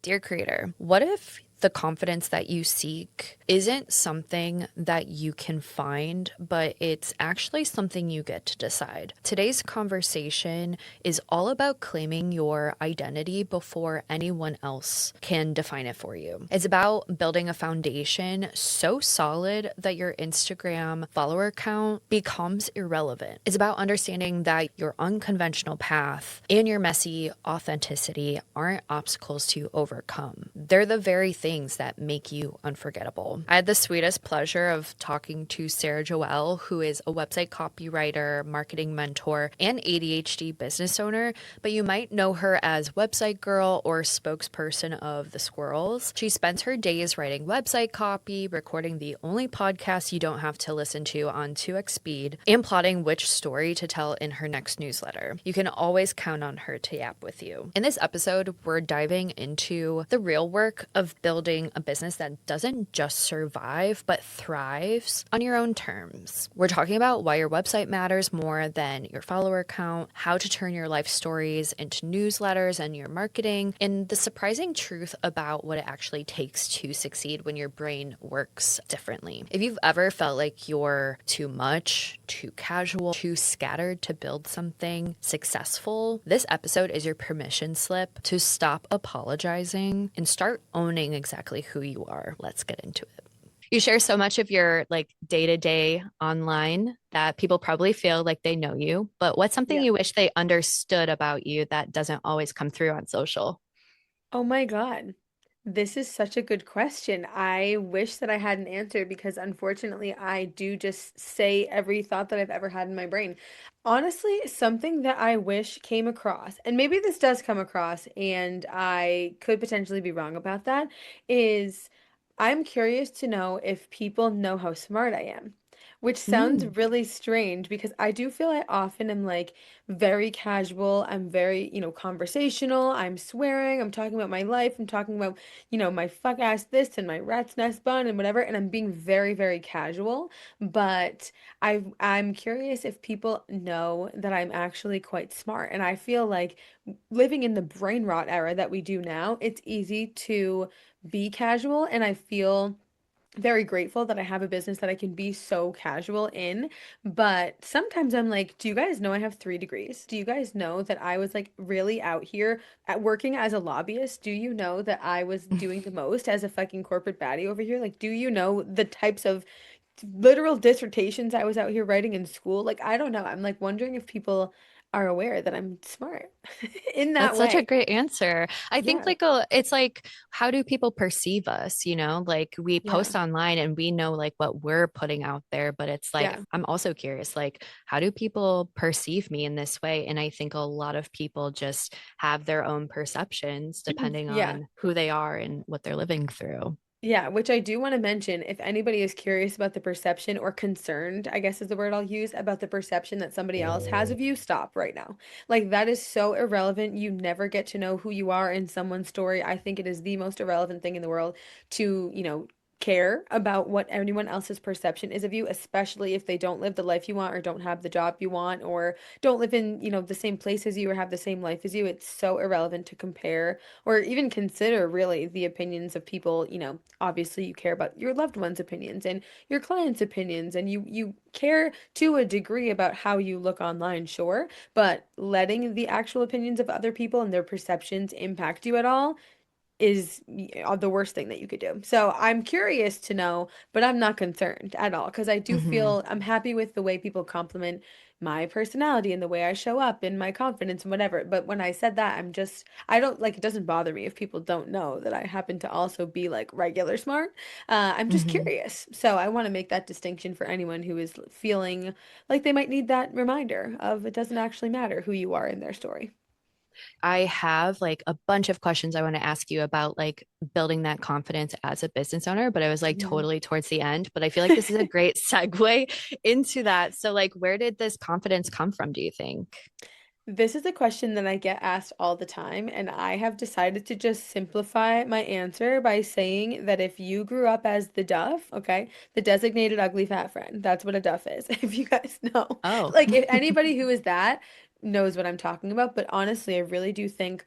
Dear Creator, what if the confidence that you seek isn't something that you can find, but it's actually something you get to decide? Today's conversation is all about claiming your identity before anyone else can define it for you. It's about building a foundation so solid that your Instagram follower count becomes irrelevant. It's about understanding that your unconventional path and your messy authenticity aren't obstacles to overcome. They're the very things that make you unforgettable. I had the sweetest pleasure of talking to Sarah Joelle, who is a website copywriter, marketing mentor, and ADHD business owner, but you might know her as website girl or spokesperson of the squirrels. She spends her days writing website copy, recording the only podcast you don't have to listen to on 2x speed, and plotting which story to tell in her next newsletter. You can always count on her to yap with you. In this episode, we're diving into the real work of building a business that doesn't just survive, but thrives on your own terms. We're talking about why your website matters more than your follower count, how to turn your life stories into newsletters and your marketing, and the surprising truth about what it actually takes to succeed when your brain works differently. If you've ever felt like you're too much, too casual, too scattered to build something successful, this episode is your permission slip to stop apologizing and start owning exactly who you are. Let's get into it. You share so much of your like day to day online that people probably feel like they know you, but what's something Yeah. you wish they understood about you that doesn't always come through on social? Oh my God. This is such a good question. I wish that I had an answer because unfortunately I do just say every thought that I've ever had in my brain. Honestly, something that I wish came across, and maybe this does come across and I could potentially be wrong about that, is I'm curious to know if people know how smart I am. Which sounds Mm. really strange because I do feel I often am like very casual. I'm very, conversational. I'm swearing. I'm talking about my life. I'm talking about, my fuck ass this and my rat's nest bun and whatever. And I'm being very, very casual. But I'm curious if people know that I'm actually quite smart. And I feel like living in the brain rot era that we do now, it's easy to be casual. And I feel very grateful that I have a business that I can be so casual in. But sometimes I'm like, do you guys know I have 3 degrees? Do you guys know that I was like really out here at working as a lobbyist? Do you know that I was doing the most as a fucking corporate baddie over here? Like, do you know the types of literal dissertations I was out here writing in school? Like, I don't know. I'm like wondering if people are aware that I'm smart in that That's such a way. great answer. I think Yeah. it's like how do people perceive us, you know? Like we Yeah. post online and we know like what we're putting out there, but it's like Yeah. I'm also curious like how do people perceive me in this way? And I think a lot of people just have their own perceptions depending Yeah. on who they are and what they're living through. Yeah, which I do want to mention, if anybody is curious about the perception or concerned, I guess is the word I'll use, about the perception that somebody else has of you, stop right now. Like, that is so irrelevant. You never get to know who you are in someone's story. I think it is the most irrelevant thing in the world to, care about what anyone else's perception is of you, especially if they don't live the life you want or don't have the job you want or don't live in, the same place as you or have the same life as you. It's so irrelevant to compare or even consider really the opinions of people. Obviously you care about your loved ones' opinions and your clients' opinions, and you care to a degree about how you look online, sure, but letting the actual opinions of other people and their perceptions impact you at all is the worst thing that you could do. So I'm curious to know, but I'm not concerned at all because I do Hmm. feel I'm happy with the way people compliment my personality and the way I show up and my confidence and whatever. But when I said that, I don't like, it doesn't bother me if people don't know that I happen to also be like regular smart. I'm just Hmm. curious. So I want to make that distinction for anyone who is feeling like they might need that reminder of it doesn't actually matter who you are in their story. I have like a bunch of questions I want to ask you about like building that confidence as a business owner, but I was like Mhm. totally towards the end. But I feel like this is a great segue into that. So, like, where did this confidence come from, do you think? This is a question that I get asked all the time, and I have decided to just simplify my answer by saying that if you grew up as the Duff, okay, the designated ugly fat friend, that's what a Duff is. If you guys know, Oh, like if anybody who is that knows what I'm talking about, but honestly, I really do think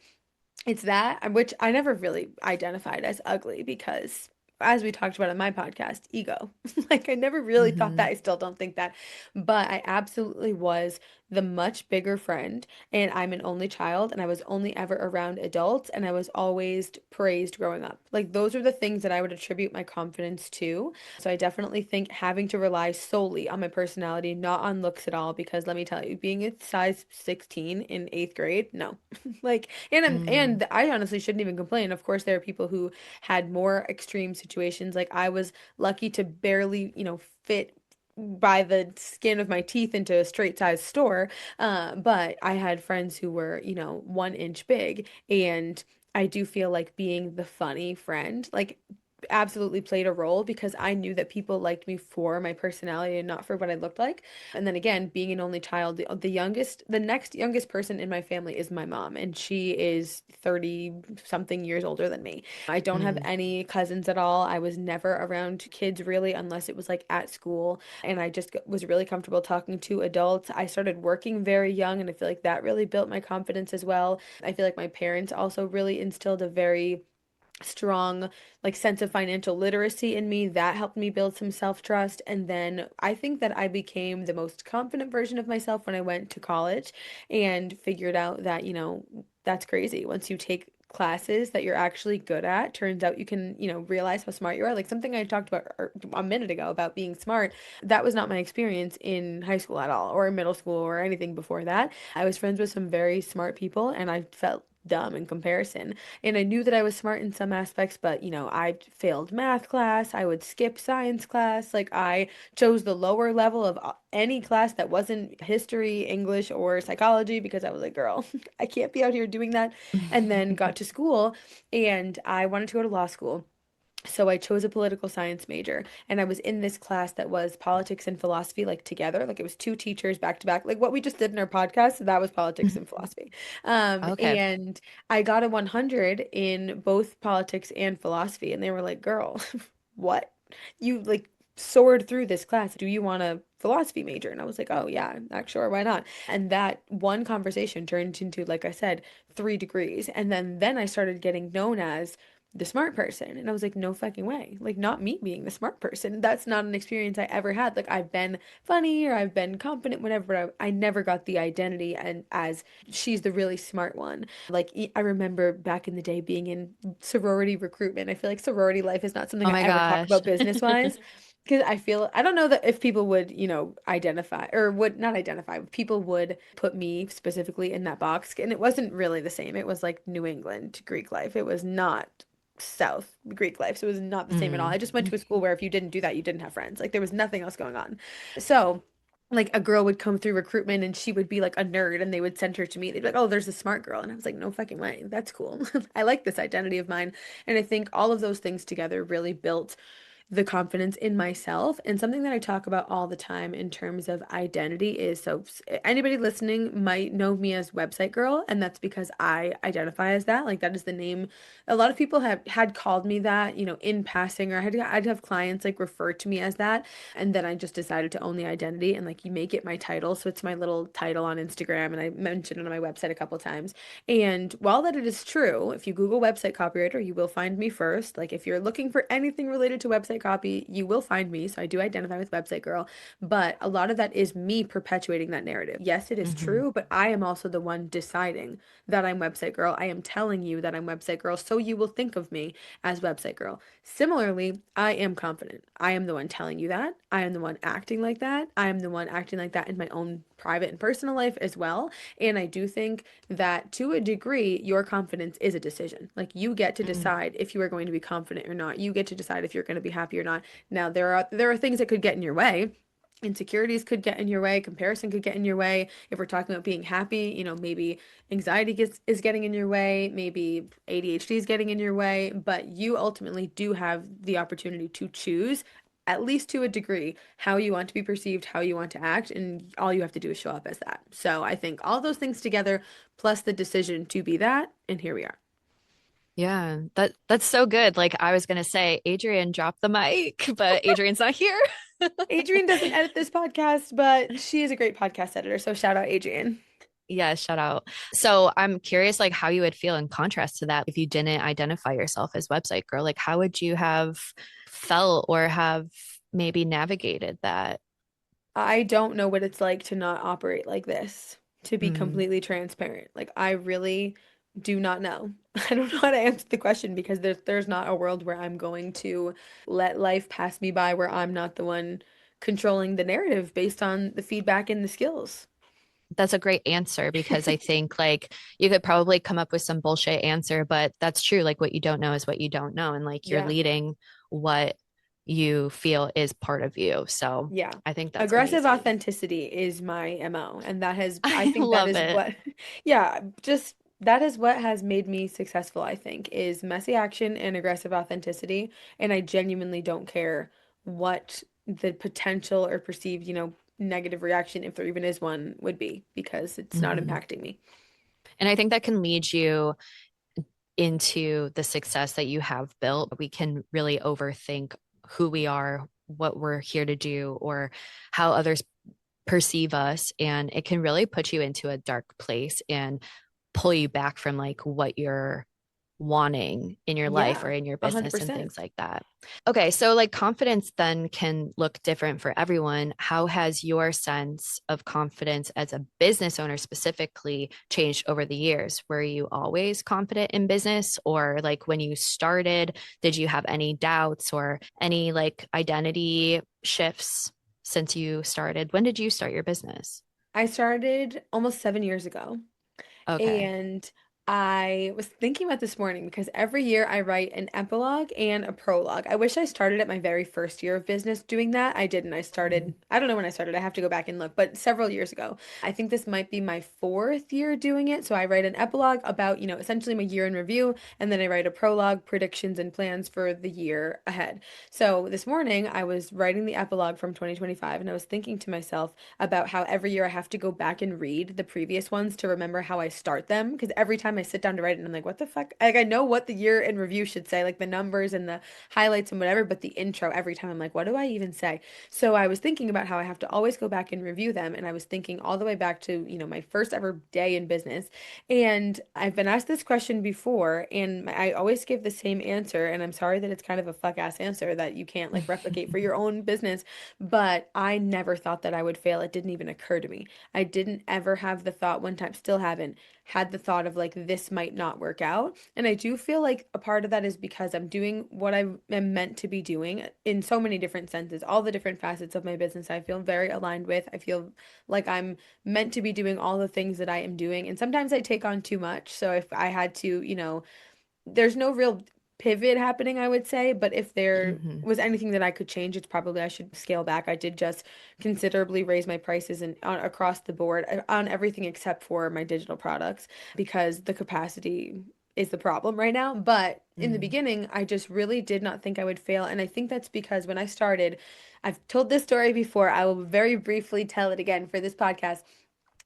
It's that, which I never really identified as ugly because, as we talked about on my podcast, ego. Like, I never really thought Hmm. that. I still don't think that. But I absolutely was the much bigger friend. And I'm an only child, and I was only ever around adults, and I was always praised growing up. Like, those are the things that I would attribute my confidence to. So I definitely think having to rely solely on my personality, not on looks at all, because let me tell you, being a size 16 in eighth grade, no. Like, Mm. I honestly shouldn't even complain. Of course, there are people who had more extreme situations. Like I was lucky to barely, fit by the skin of my teeth into a straight size store. But I had friends who were, 1 inch big, and I do feel like being the funny friend, like absolutely played a role because I knew that people liked me for my personality and not for what I looked like. And then again, being an only child, the next youngest person in my family is my mom, and she is 30 something years older than me. I don't have Mm. any cousins at all. I was never around kids really unless it was like at school, and I just was really comfortable talking to adults. I started working very young, and I feel like that really built my confidence as well. I feel like my parents also really instilled a very strong like sense of financial literacy in me that helped me build some self-trust. And then I think that I became the most confident version of myself when I went to college and figured out that, that's crazy. Once you take classes that you're actually good at, turns out you can, realize how smart you are. Like something I talked about a minute ago about being smart, that was not my experience in high school at all, or in middle school, or anything before that. I was friends with some very smart people, and I felt dumb in comparison. And I knew that I was smart in some aspects, but I failed math class. I would skip science class. Like I chose the lower level of any class that wasn't history, English, or psychology because I was like, girl, I can't be out here doing that. And then got to school, and I wanted to go to law school. So I chose a political science major, and I was in this class that was politics and philosophy like together. Like it was two teachers back to back. Like what we just did in our podcast, that was politics and philosophy. Okay. And I got a 100 in both politics and philosophy, and they were like, "Girl, what? You like soared through this class. Do you want a philosophy major?" And I was like, "Oh yeah, sure, why not?" And that one conversation turned into, like I said, 3 degrees. And then I started getting known as the smart person. And I was like, no fucking way. Like, not me being the smart person. That's not an experience I ever had. Like, I've been funny or I've been confident, whatever, but I never got the identity and as she's the really smart one. Like, I remember back in the day being in sorority recruitment. I feel like sorority life is not something Oh I my ever talk gosh. about business wise. Because I don't know that if people would, identify or would not identify, people would put me specifically in that box. And it wasn't really the same. It was like New England Greek life. It was not South Greek life. So it was not the same at all. Mm. I just went to a school where if you didn't do that, you didn't have friends. Like there was nothing else going on. So like a girl would come through recruitment and she would be like a nerd and they would send her to me. They'd be like, "Oh, there's a smart girl." And I was like, "No fucking way. That's cool." I like this identity of mine. And I think all of those things together really built the confidence in myself. And something that I talk about all the time in terms of identity is, so anybody listening might know me as website girl, and that's because I identify as that. Like that is the name. A lot of people have had called me that, in passing, or I'd have clients like refer to me as that. And then I just decided to own the identity and like you make it my title. So it's my little title on Instagram, and I mentioned it on my website a couple times. And while that it is true, if you Google website copywriter, you will find me first. Like if you're looking for anything related to website copy, you will find me. So I do identify with website girl, but a lot of that is me perpetuating that narrative. Yes, it is Hmm. true, but I am also the one deciding that I'm website girl. I am telling you that I'm website girl, so you will think of me as website girl. Similarly, I am confident. I am the one telling you that. I am the one acting like that. I am the one acting like that in my own private and personal life as well. And I do think that to a degree, your confidence is a decision. Like you get to Mm. decide if you are going to be confident or not. You get to decide if you're going to be happy or not. Now, there are things that could get in your way. Insecurities could get in your way, comparison could get in your way. If we're talking about being happy, maybe is getting in your way, maybe ADHD is getting in your way, but you ultimately do have the opportunity to choose, at least to a degree, how you want to be perceived, how you want to act, and all you have to do is show up as that. So I think all those things together, plus the decision to be that, and here we are. Yeah, that's so good. Like I was gonna say, Adrian dropped the mic, but Adrian's not here. Adrienne doesn't edit this podcast, but she is a great podcast editor, so shout out Adrienne. Yeah, shout out. So I'm curious, like, how you would feel in contrast to that if you didn't identify yourself as website girl. Like, how would you have felt or have maybe navigated that? I don't know what it's like to not operate like this, to be Mm, completely transparent. Like, I really do not know. I don't know how to answer the question because there's not a world where I'm going to let life pass me by where I'm not the one controlling the narrative based on the feedback and the skills. that's a great answer because I think like you could probably come up with some bullshit answer, but that's true. Like what you don't know is what you don't know. And like you're Yeah. leading what you feel is part of you. So Yeah. I think that's Aggressive amazing. authenticity is my MO. And that has, I I think that love is it. what, yeah, just that is what has made me successful, I think, is messy action and aggressive authenticity. And I genuinely don't care what the potential or perceived, negative reaction, if there even is one, would be because it's not Mhm. impacting me. And I think that can lead you into the success that you have built. We can really overthink who we are, what we're here to do, or how others perceive us. And it can really put you into a dark place and pull you back from like what you're wanting in your life or Yeah, in your business and 100%. things like that. Okay, so like confidence then can look different for everyone. How has your sense of confidence as a business owner specifically changed over the years? Were you always confident in business, or like when you started, did you have any doubts or any like identity shifts since you started? When did you start your business? I started almost 7 years ago. Okay. And I was thinking about this morning because every year I write an epilogue and a prologue. I wish I started at my very first year of business doing that. I didn't. I started, I don't know when I started. I have to go back and look, but several years ago. I think this might be my fourth year doing it. So I write an epilogue about, essentially my year in review, and then I write a prologue, predictions and plans for the year ahead. So this morning I was writing the epilogue from 2025 and I was thinking to myself about how every year I have to go back and read the previous ones to remember how I start them. Because every time I sit down to write it, I'm like, what the fuck? Like, I know what the year in review should say, like the numbers and the highlights and whatever, but the intro, every time I'm like, what do I even say? So I was thinking about how I have to always go back and review them. And I was thinking all the way back to, my first ever day in business. And I've been asked this question before, and I always give the same answer. And I'm sorry that it's kind of a fuck ass answer that you can't like replicate for your own business, but I never thought that I would fail. It didn't even occur to me. I didn't ever have the thought one time, still haven't had the thought of like this might not work out. And I do feel like a part of that is because I'm doing what I am meant to be doing in so many different senses, all the different facets of my business I feel very aligned with. I feel like I'm meant to be doing all the things that I am doing. And sometimes I take on too much. So if I had to, there's no real pivot happening, I would say, but if there Mhm. was anything that I could change, it's probably I should scale back. I did just considerably raise my prices and across the board on everything except for my digital products because the capacity is the problem right now. But in the Mm. beginning, I just really did not think I would fail. And I think that's because when I started, I've told this story before. I will very briefly tell it again for this podcast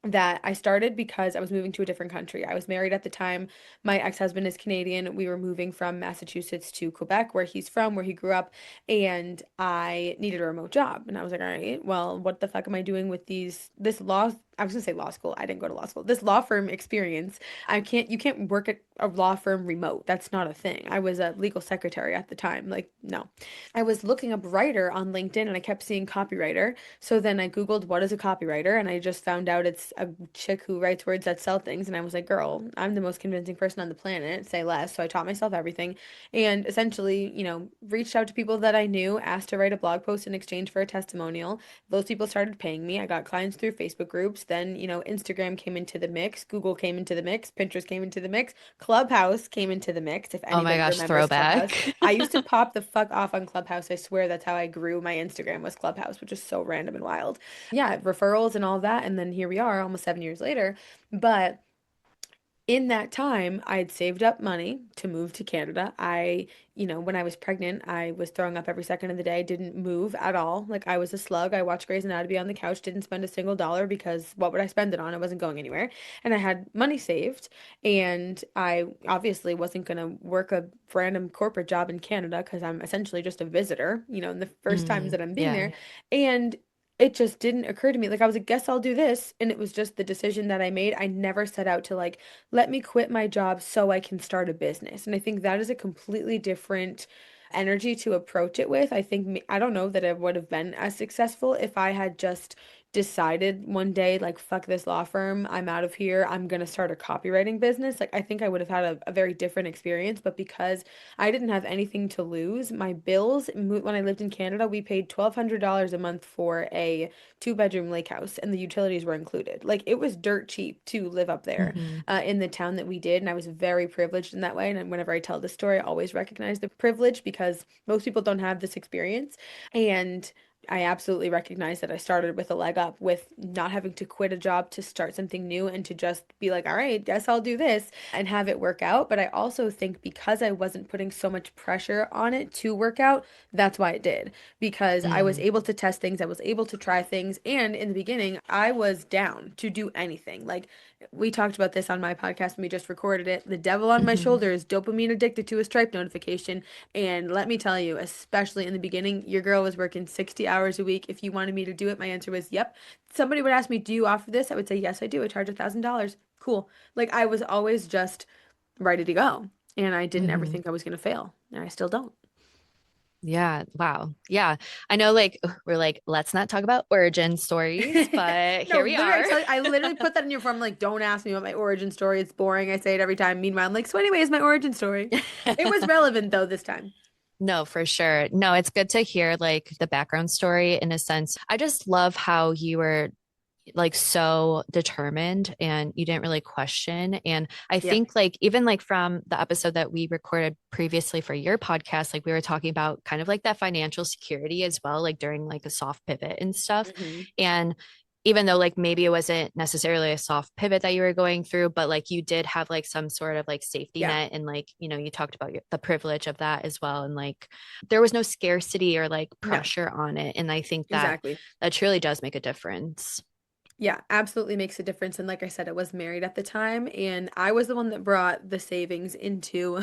that I started because I was moving to a different country. I was married at the time. My ex-husband is Canadian. We were moving from Massachusetts to Quebec, where he's from, where he grew up, and I needed a remote job. And I was like, all right, well, what the fuck am I doing with this law? I was gonna say law school. I didn't go to law school. This law firm experience. You can't work at a law firm remote. That's not a thing. I was a legal secretary at the time. Like, no. I was looking up writer on LinkedIn and I kept seeing copywriter. So then I Googled what is a copywriter and I just found out it's a chick who writes words that sell things. And I was like, girl, I'm the most convincing person on the planet, say less. So I taught myself everything and essentially, reached out to people that I knew, asked to write a blog post in exchange for a testimonial. Those people started paying me. I got clients through Facebook groups. Then, Instagram came into the mix, Google came into the mix, Pinterest came into the mix, Clubhouse came into the mix, if Oh my anybody gosh, remembers Clubhouse. throwback. I used to pop the fuck off on Clubhouse. I swear that's how I grew my Instagram was Clubhouse, which is so random and wild. Yeah, referrals and all that. And then here we are almost 7 years later. But in that time, I had saved up money to move to Canada. When I was pregnant, I was throwing up every second of the day, didn't move at all. Like I was a slug. I watched Grey's Anatomy on the couch, didn't spend a single dollar because what would I spend it on? I wasn't going anywhere. And I had money saved, and I obviously wasn't going to work a random corporate job in Canada because I'm essentially just a visitor, in the first times Mm, that I'm being yeah. there. And it just didn't occur to me. Like I was like, guess I'll do this. And it was just the decision that I made. I never set out to like, let me quit my job so I can start a business. And I think that is a completely different energy to approach it with. I think I don't know that I would have been as successful if I had just decided one day, like, fuck this law firm, I'm out of here, I'm gonna start a copywriting business. Like, I think I would have had a very different experience. But because I didn't have anything to lose, my bills, when I lived in Canada, we paid $1,200 a month for a two-bedroom lake house, and the utilities were included. Like, it was dirt cheap to live up there Hmm. in the town that we did. And I was very privileged in that way. And whenever I tell this story, I always recognize the privilege because most people don't have this experience. And I absolutely recognize that I started with a leg up with not having to quit a job to start something new and to just be like, all right, guess I'll do this and have it work out. But I also think because I wasn't putting so much pressure on it to work out, that's why it did. Because I was Mm. able to test things, I was able to try things. And in the beginning, I was down to do anything. Like we talked about this on my podcast when we just recorded it. The devil on my Hmm. shoulder is dopamine addicted to a Stripe notification. And let me tell you, especially in the beginning, your girl was working 60 hours a week. If you wanted me to do it, my answer was yep. Somebody would ask me, do you offer this? I would say, yes, I do. I charge $1,000. Cool. Like I was always just ready to go. And I didn't ever Hmm. think I was going to fail. And I still don't. Yeah. Wow. Yeah. I know, like, we're like, let's not talk about origin stories, but No, here we literally, are. I literally put that in your form. Like, don't ask me about my origin story. It's boring. I say it every time. Meanwhile, I'm like, so anyways, my origin story. It was relevant though this time. No, for sure. No, it's good to hear like the background story in a sense. I just love how you were like so determined and you didn't really question. And I Yeah. think like even like from the episode that we recorded previously for your podcast, like we were talking about kind of like that financial security as well, like during like a soft pivot and stuff. Hmm. And even though like maybe it wasn't necessarily a soft pivot that you were going through, but like you did have like some sort of like safety Yeah. net and like, you talked about the privilege of that as well. And like there was no scarcity or like No, pressure on it. And I think that exactly. that truly does make a difference. Yeah, absolutely makes a difference. And like I said, I was married at the time, and I was the one that brought the savings into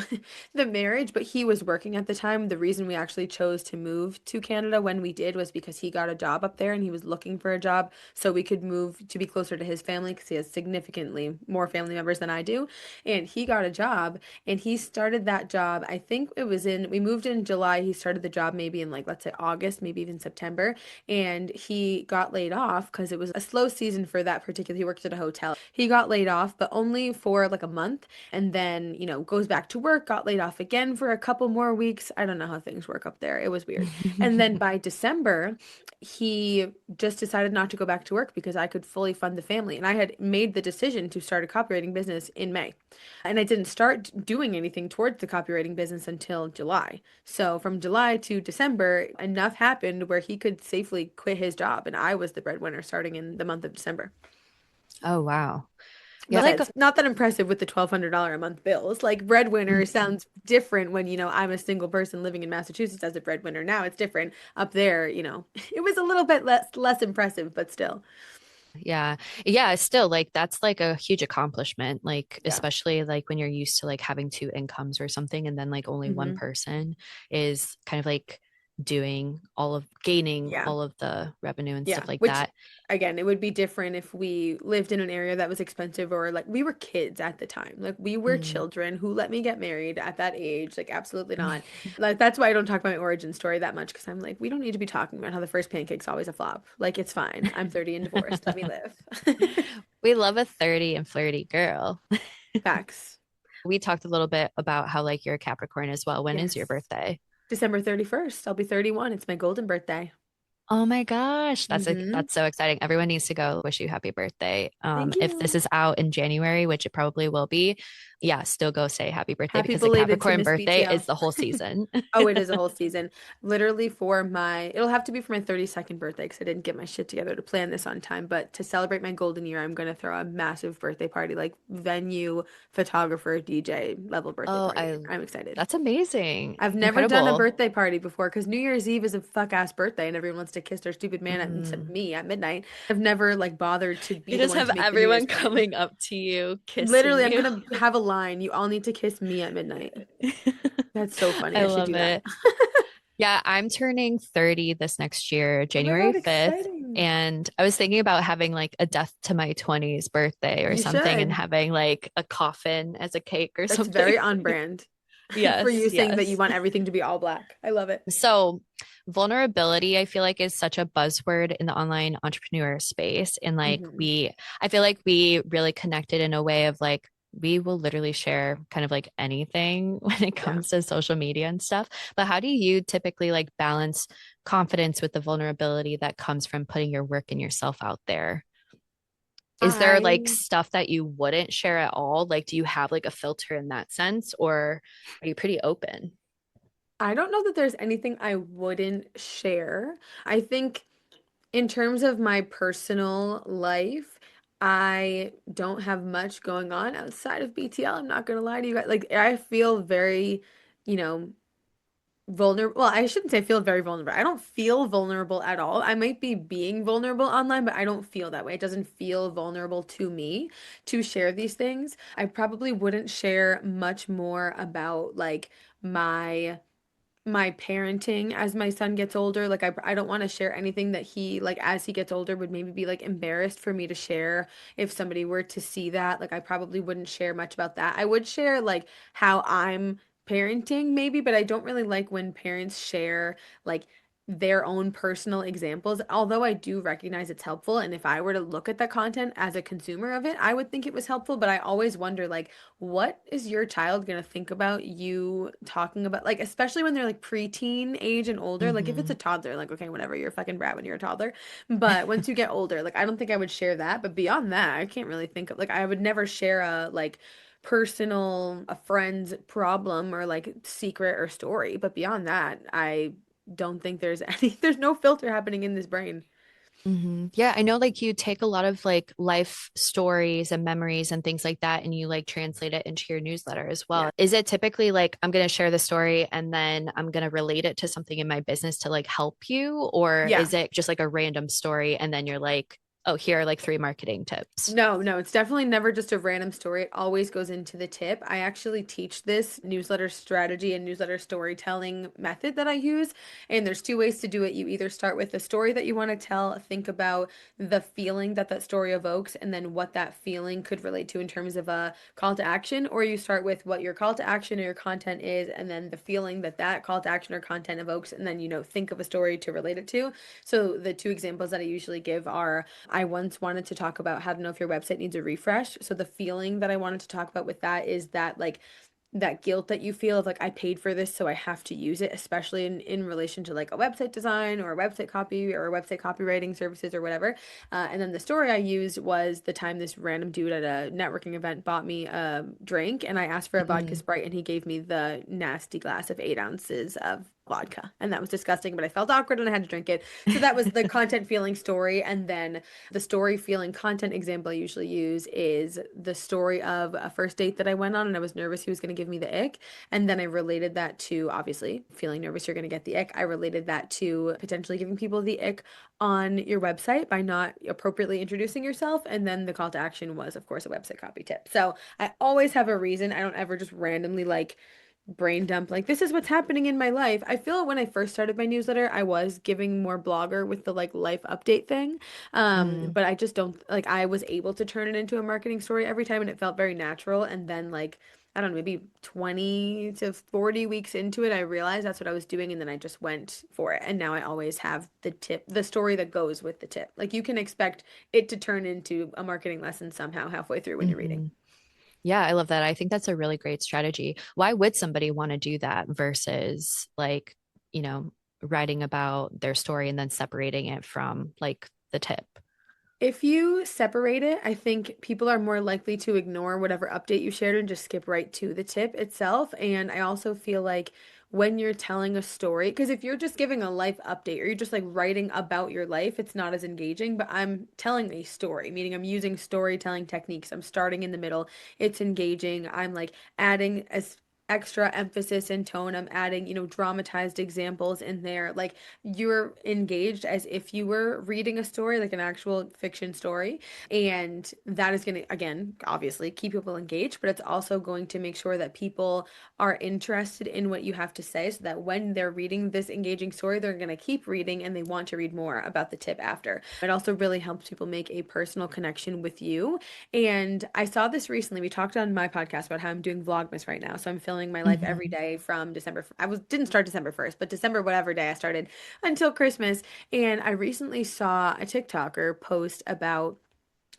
the marriage, but he was working at the time. The reason we actually chose to move to Canada when we did was because he got a job up there and he was looking for a job so we could move to be closer to his family because he has significantly more family members than I do. And he got a job and he started that job. I think we moved in July. He started the job maybe in like, let's say August, maybe even September, and he got laid off because it was a slow season for that particular. He worked at a hotel. He got laid off, but only for like a month, and then goes back to work. Got laid off again for a couple more weeks. I don't know how things work up there. It was weird. And then by December, he just decided not to go back to work because I could fully fund the family, and I had made the decision to start a copywriting business in May, and I didn't start doing anything towards the copywriting business until July. So from July to December, enough happened where he could safely quit his job, and I was the breadwinner starting in the month of December. Oh, wow. Yeah, But like it's not that impressive with the $1,200 a month bills. Like breadwinner mhm. sounds different when, I'm a single person living in Massachusetts as a breadwinner. Now it's different. Up there, it was a little bit less impressive, but still. Yeah. Yeah, still like that's like a huge accomplishment, like Yeah. especially like when you're used to like having two incomes or something and then like only one Hmm. person is kind of like gaining Yeah. all of the revenue and Yeah, stuff like which that. again, it would be different if we lived in an area that was expensive or like we were kids at the time. Like we were Mm. children who let me get married at that age. Like absolutely not. Like that's why I don't talk about my origin story that much because I'm like, we don't need to be talking about how the first pancake's always a flop. Like it's fine. I'm 30 and divorced. Let me live. We love a 30 and flirty girl. Facts. We talked a little bit about how like you're a Capricorn as well. When is your Yes. birthday? December 31st. I'll be 31. It's my golden birthday. Oh my gosh, Hmm. that's so exciting. Everyone needs to go wish you happy birthday. Thank If this you. is out in January, which it probably will be, yeah, still go say happy birthday Happy because the belated to Capricorn Miss birthday BTL. is the whole season. Oh, it is a whole season. Literally it'll have to be for my 32nd birthday because I didn't get my shit together to plan this on time. But to celebrate my golden year, I'm going to throw a massive birthday party, like venue, photographer, DJ level birthday Oh, party. I I'm excited. that's amazing. I've never done a Incredible. birthday party before because New Year's Eve is a fuck ass birthday and everyone wants to kiss their stupid man except Mm. me at midnight. I've never like bothered to You be the just one have to make the New Year's everyone plans. coming up to you, kissing Literally, I'm you. gonna have a line. You all need to kiss me at midnight. That's so funny. I I should love do that. it. Yeah, I'm turning 30 this next year, Oh my January God, 5th. exciting. And I was thinking about having like a death to my 20s birthday or You something and should. having like a coffin as a cake or That's something. very on brand for Yes, you saying that you yes. want everything to be all black. I love it. So, vulnerability, I feel like, is such a buzzword in the online entrepreneur space. And Hmm. I feel like we really connected in a way of like, we will literally share kind of like anything when it Yeah. comes to social media and stuff. But how do you typically like balance confidence with the vulnerability that comes from putting your work and yourself out there? Is there like I stuff that you wouldn't share at all? Like, do you have like a filter in that sense, or are you pretty open? I don't know that there's anything I wouldn't share. I think in terms of my personal life, I don't have much going on outside of BTL. I'm not gonna lie to you guys. Like I feel very, you know, vulnerable. Well, I shouldn't say feel very vulnerable. I don't feel vulnerable at all. I might be being vulnerable online, but I don't feel that way. It doesn't feel vulnerable to me to share these things. I probably wouldn't share much more about like my parenting as my son gets older. Like I don't want to share anything that he like as he gets older would maybe be like embarrassed for me to share if somebody were to see that. Like I probably wouldn't share much about that. I would share like how I'm parenting maybe, but I don't really like when parents share like their own personal examples. Although I do recognize it's helpful, and if I were to look at that content as a consumer of it, I would think it was helpful, but I always wonder like what is your child gonna think about you talking about like especially when they're like preteen age and older? Like if it's a Hmm. toddler, like okay, whatever, you're a fucking brat when you're a toddler. But once you get older, like I don't think I would share that. But beyond that, I can't really think of like I would never share a like personal a friend's problem or like secret or story. But beyond that, I don't think there's there's no filter happening in this brain. Yeah, I know like you take a lot of like life stories and memories and things like that, and you like translate it into your newsletter as Yeah. well. Is it typically like I'm going to share the story and then I'm going to relate it to something in my business to like help you? Or Yeah. is it just like a random story and then you're like, oh, here are like three marketing tips? No, no, it's definitely never just a random story. It always goes into the tip. I actually teach this newsletter strategy and newsletter storytelling method that I use. And there's two ways to do it. You either start with the story that you want to tell, think about the feeling that that story evokes, and then what that feeling could relate to in terms of a call to action, or you start with what your call to action or your content is, and then the feeling that that call to action or content evokes, and then, think of a story to relate it to. So the two examples that I usually give are I once wanted to talk about how to know if your website needs a refresh. So the feeling that I wanted to talk about with that is that like that guilt that you feel of like I paid for this so I have to use it, especially in relation to like a website design or a website copy or a website copywriting services or whatever. And then the story I used was the time this random dude at a networking event bought me a drink and I asked for a vodka Mm. Sprite and he gave me the nasty glass of 8 ounces of vodka and that was disgusting, but I felt awkward and I had to drink it. So that was the content feeling story. And then the story feeling content example I usually use is the story of a first date that I went on and I was nervous he was going to give me the ick. And then I related that to obviously feeling nervous you're going to get the ick. I related that to potentially giving people the ick on your website by not appropriately introducing yourself. And then the call to action was, of course, a website copy tip. So I always have a reason. I don't ever just randomly like brain dump like this is what's happening in my life. I feel when I first started my newsletter, I was giving more blogger with the like life update thing. Mm. But I just don't like I was able to turn it into a marketing story every time and it felt very natural. And then like I don't know, maybe 20 to 40 weeks into it, I realized that's what I was doing and then I just went for it. And now I always have the tip, the story that goes with the tip. Like you can expect it to turn into a marketing lesson somehow halfway through when you're reading. Hmm. Yeah, I love that. I think that's a really great strategy. Why would somebody want to do that versus like, you know, writing about their story and then separating it from like the tip? If you separate it, I think people are more likely to ignore whatever update you shared and just skip right to the tip itself. And I also feel like when you're telling a story, because if you're just giving a life update or you're just like writing about your life, it's not as engaging. But I'm telling a story, meaning I'm using storytelling techniques. I'm starting in the middle. It's engaging. I'm like adding extra emphasis and tone. I'm adding, dramatized examples in there. Like you're engaged as if you were reading a story, like an actual fiction story. And that is going to, again, obviously keep people engaged, but it's also going to make sure that people are interested in what you have to say so that when they're reading this engaging story, they're going to keep reading and they want to read more about the tip after. It also really helps people make a personal connection with you. And I saw this recently. We talked on my podcast about how I'm doing Vlogmas right now. So I'm filming my life every Mhm. day from December. I was didn't start December 1st, but December whatever day I started until Christmas. And I recently saw a TikToker post about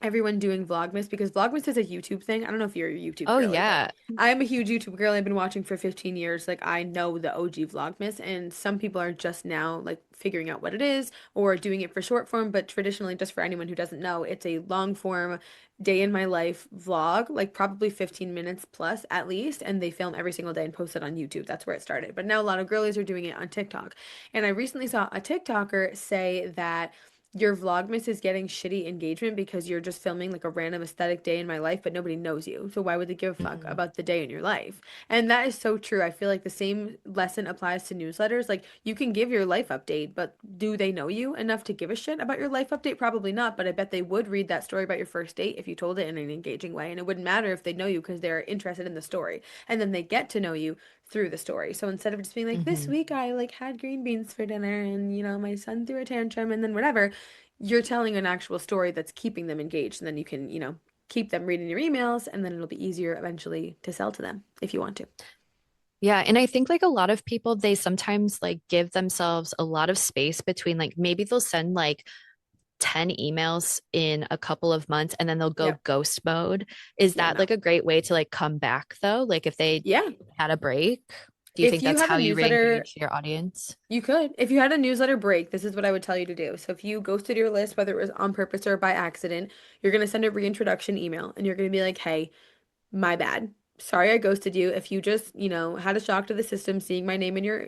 everyone doing Vlogmas because Vlogmas is a YouTube thing. I don't know if you're a YouTube Oh, girly, but yeah. I am a huge YouTube girl. I've been watching for 15 years. Like I know the OG Vlogmas, and some people are just now like figuring out what it is or doing it for short form, but traditionally, just for anyone who doesn't know, it's a long form day in my life vlog, like probably 15 minutes plus at least, and they film every single day and post it on YouTube. That's where it started. But now a lot of girlies are doing it on TikTok. And I recently saw a TikToker say that your Vlogmas is getting shitty engagement because you're just filming like a random aesthetic day in my life, but nobody knows you. So why would they give a fuck Mhm. about the day in your life? And that is so true. I feel like the same lesson applies to newsletters. Like you can give your life update, but do they know you enough to give a shit about your life update? Probably not, but I bet they would read that story about your first date if you told it in an engaging way. And it wouldn't matter if they know you because they're interested in the story. And then they get to know you through the story. So instead of just being like, this Mhm. week I like had green beans for dinner and my son threw a tantrum and then whatever, you're telling an actual story that's keeping them engaged. And then you can, keep them reading your emails and then it'll be easier eventually to sell to them if you want to. Yeah, and I think like a lot of people, they sometimes like give themselves a lot of space between like maybe they'll send like 10 emails in a couple of months and then they'll go Yep. ghost mode. Is Yeah, that no. like a great way to like come back though? Like if they Yeah. had a break, do you If think you that's have how a you newsletter, re-engage your audience? you could. If you had a newsletter break, this is what I would tell you to do. So if you ghosted your list, whether it was on purpose or by accident, you're going to send a reintroduction email and you're going to be like, hey, my bad. Sorry I ghosted you. If you just, had a shock to the system seeing my name in your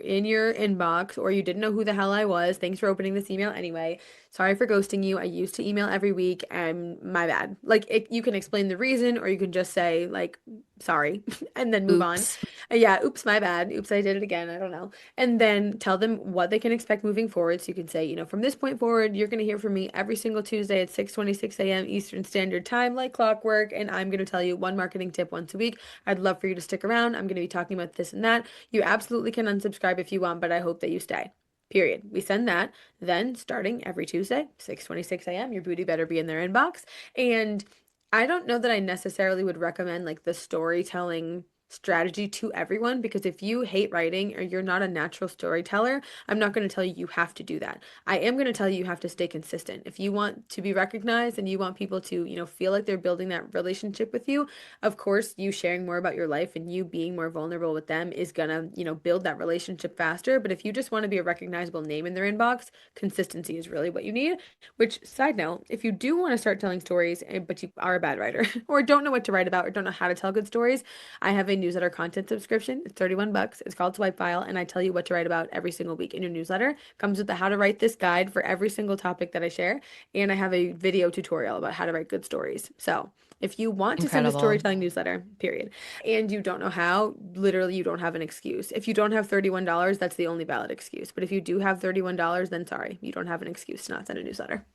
inbox or you didn't know who the hell I was, thanks for opening this email anyway. Sorry for ghosting you. I used to email every week and my bad. Like you can explain the reason or you can just say like sorry and then move on. Oops. Yeah, oops, my bad. Oops, I did it again. I don't know. And then tell them what they can expect moving forward. So you can say, from this point forward, you're going to hear from me every single Tuesday at 6:26 a.m. Eastern Standard Time, like clockwork. And I'm going to tell you one marketing tip once a week. I'd love for you to stick around. I'm going to be talking about this and that. You absolutely can unsubscribe if you want, but I hope that you stay. Period. We send that. Then starting every Tuesday, 6:26 a.m., your booty better be in their inbox. And I don't know that I necessarily would recommend like the storytelling strategy to everyone because if you hate writing or you're not a natural storyteller, I'm not going to tell you you have to do that. I am going to tell you you have to stay consistent. If you want to be recognized and you want people to, feel like they're building that relationship with you, of course, you sharing more about your life and you being more vulnerable with them is going to, build that relationship faster. But if you just want to be a recognizable name in their inbox, consistency is really what you need. Which, side note, if you do want to start telling stories, but you are a bad writer or don't know what to write about or don't know how to tell good stories, I have a newsletter content subscription. It's 31 bucks. It's called Swipe File, and I tell you what to write about every single week in your newsletter. Comes with the how to write this guide for every single topic that I share, and I have a video tutorial about how to write good stories. So, if you want to send a Incredible. storytelling newsletter, period, and you don't know how, literally you don't have an excuse. If you don't have $31, that's the only valid excuse. But if you do have $31, then sorry, you don't have an excuse to not send a newsletter.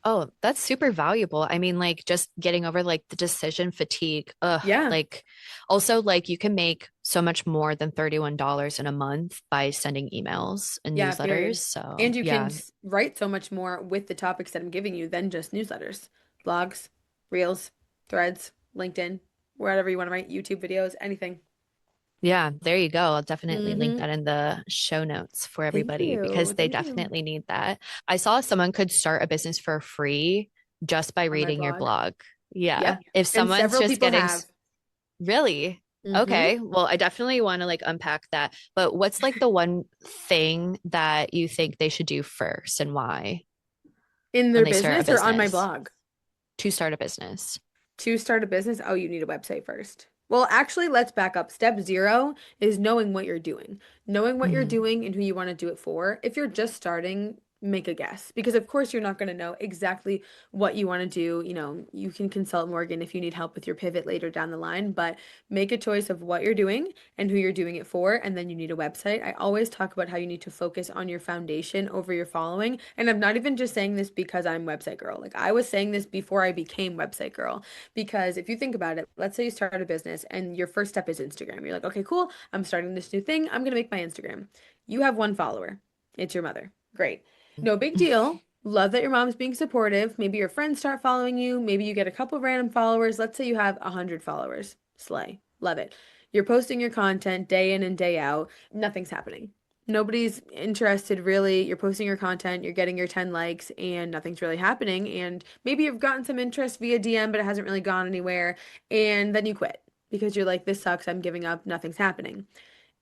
Oh, that's super valuable. I mean, like just getting over like the decision fatigue. Ugh, Yeah. like also like you can make so much more than $31 in a month by sending emails and Yeah, newsletters. period. So, And you can yeah. write so much more with the topics that I'm giving you than just newsletters, blogs, reels, threads, LinkedIn, wherever you want to write, YouTube videos, anything. Yeah, there you go. I'll definitely link Mm-hmm. that in the show notes for Thank everybody because you. they Thank you. definitely need that. I saw someone could start a business for free just by On my reading your blog. blog. Yeah. Yep. If And someone's several just people getting have. really Mm-hmm. okay, well, I definitely want to like unpack that. But what's like the one thing that you think they should do first and why In when their they start a business or on my business blog? to start a business? To start a business, oh, you need a website first. Well, actually, let's back up. Step zero is knowing what you're doing and who you want to do it for. If you're just starting, make a guess because of course you're not going to know exactly what you want to do. You can consult Morgan if you need help with your pivot later down the line, but make a choice of what you're doing and who you're doing it for, and then you need a website. I always talk about how you need to focus on your foundation over your following, and I'm not even just saying this because I'm website girl. Like I was saying this before I became website girl, because if you think about it, let's say you start a business and your first step is Instagram. You're like, okay, cool, I'm starting this new thing, I'm going to make my Instagram. You have one follower. It's your mother. Great. No big deal. Love that your mom's being supportive. Maybe your friends start following you. Maybe you get a couple random followers. Let's say you have 100 followers. Slay. Love it. You're posting your content day in and day out. Nothing's happening. Nobody's interested really. You're posting your content, you're getting your 10 likes, and nothing's really happening. And maybe you've gotten some interest via DM, but it hasn't really gone anywhere. And then you quit because you're like, this sucks. I'm giving up. Nothing's happening.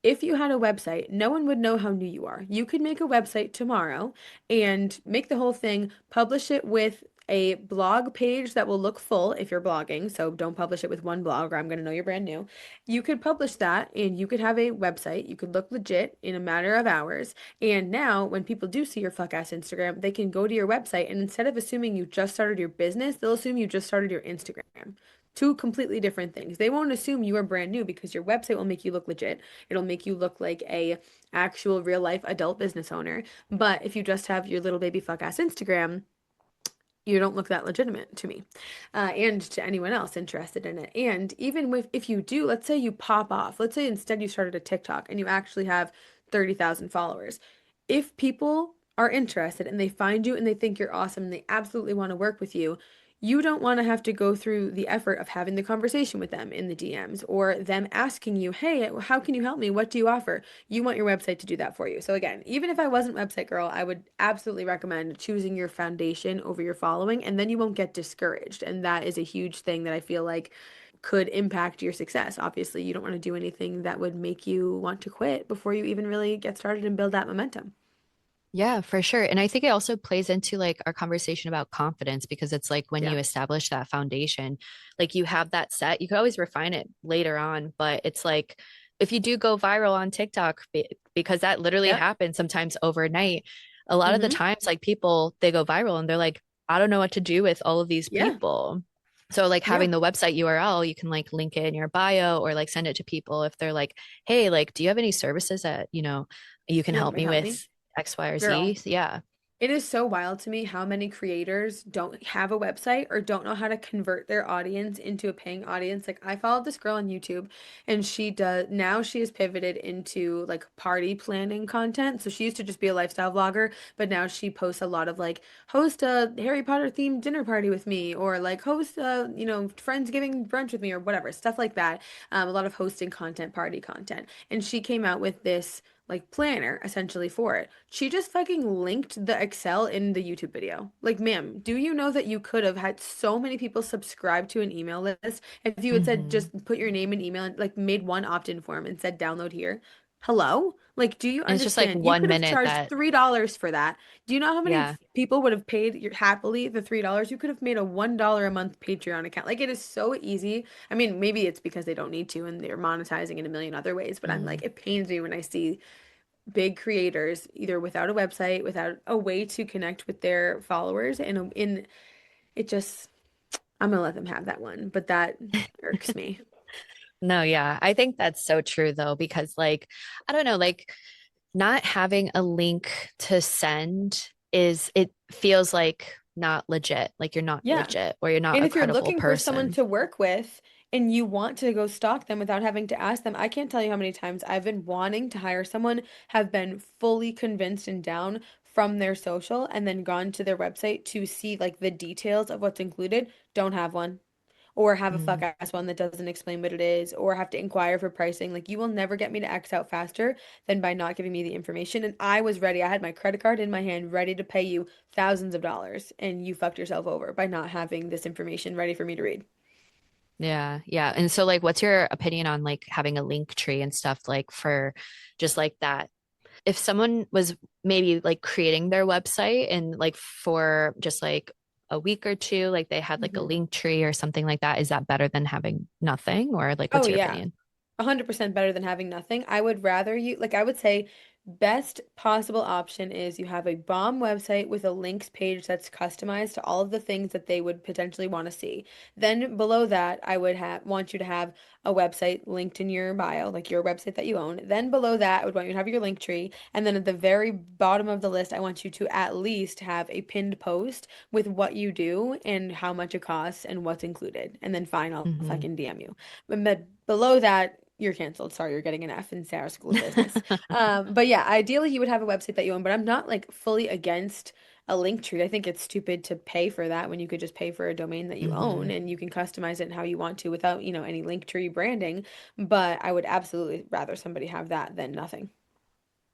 If you had a website, no one would know how new you are. You could make a website tomorrow and make the whole thing, publish it with a blog page that will look full if you're blogging. So don't publish it with one blog or I'm going to know you're brand new. You could publish that and you could have a website. You could look legit in a matter of hours. And now when people do see your fuck ass Instagram, they can go to your website and instead of assuming you just started your business, they'll assume you just started your Instagram. Two completely different things. They won't assume you are brand new because your website will make you look legit. It'll make you look like a actual real life adult business owner. But if you just have your little baby fuck ass Instagram, you don't look that legitimate to me, and to anyone else interested in it. And even with if you do, let's say you pop off, let's say instead you started a TikTok and you actually have 30,000 followers. If people are interested and they find you and they think you're awesome and they absolutely want to work with you, you don't want to have to go through the effort of having the conversation with them in the DMs or them asking you, hey, how can you help me? What do you offer? You want your website to do that for you. So again, even if I wasn't website girl, I would absolutely recommend choosing your foundation over your following, and then you won't get discouraged. And that is a huge thing that I feel like could impact your success. Obviously, you don't want to do anything that would make you want to quit before you even really get started and build that momentum. Yeah, for sure. And I think it also plays into like our conversation about confidence because it's like when Yeah. you establish that foundation, like you have that set, you can always refine it later on, but it's like if you do go viral on TikTok, because that literally Yep. happens sometimes overnight, a lot of the Mm-hmm. times like people they go viral and they're like, I don't know what to do with all of these Yeah. people. So like Yeah. having the website URL, you can like link it in your bio or like send it to people if they're like, hey, like, do you have any services that, you can Yeah, help might me help me. with X, Y, or Girl. Z? Yeah. It is so wild to me how many creators don't have a website or don't know how to convert their audience into a paying audience. Like I followed this girl on YouTube and she has pivoted into like party planning content. So she used to just be a lifestyle vlogger, but now she posts a lot of like host a Harry Potter themed dinner party with me or like host a, Friendsgiving brunch with me or whatever, stuff like that. A lot of hosting content, party content. And she came out with this like planner essentially for it. She just fucking linked the Excel in the YouTube video. Like, ma'am, do you know that you could have had so many people subscribe to an email list if you had said Hmm. just put your name and email and like made one opt-in form and said download here? Hello? Like, do you And it's just like understand? You one could have minute charged that, $3 for that. Do you know how many yeah. people would have paid your happily the $3? You could have made a $1 a month Patreon account. Like, it is so easy. I mean, maybe it's because they don't need to and they're monetizing in a million other ways, but I'm Hmm. like, it pains me when I see big creators either without a website, without a way to connect with their followers, and in it just I'm gonna let them have that one, but that irks me. No, yeah. I think that's so true though, because like, I don't know, like not having a link to send it feels like not legit, like you're not Yeah. legit or you're not And a if you're credible looking for someone person. to work with and you want to go stalk them without having to ask them, I can't tell you how many times I've been wanting to hire someone, have been fully convinced and down from their social, and then gone to their website to see like the details of what's included, don't have one. Or have a fuck Mm, ass one that doesn't explain what it is, or have to inquire for pricing. Like, you will never get me to X out faster than by not giving me the information. And I was ready. I had my credit card in my hand, ready to pay you thousands of dollars, and you fucked yourself over by not having this information ready for me to read. yeah, yeah. And so like what's your opinion on like having a link tree and stuff like for just like that? If someone was maybe like creating their website and like for just like a week or two, like they had like a Mhm. link tree or something like that, is that better than having nothing? Or like Oh what's your yeah. opinion? 100% better than having nothing. I would rather you, like, I would say Best possible option is you have a bomb website with a links page that's customized to all of the things that they would potentially want to see. Then below that, I would have want you to have a website linked in your bio, like your website that you own. Then below that, I would want you to have your link tree. And then at the very bottom of the list, I want you to at least have a pinned post with what you do and how much it costs and what's included. And then fine, I'll Hmm. fucking DM you. But below that, you're canceled. Sorry, you're getting an F in Sarah School of Business. But yeah, ideally you would have a website that you own, but I'm not like fully against a link tree. I think it's stupid to pay for that when you could just pay for a domain that you own Hmm. and you can customize it how you want to without, any link tree branding. But I would absolutely rather somebody have that than nothing.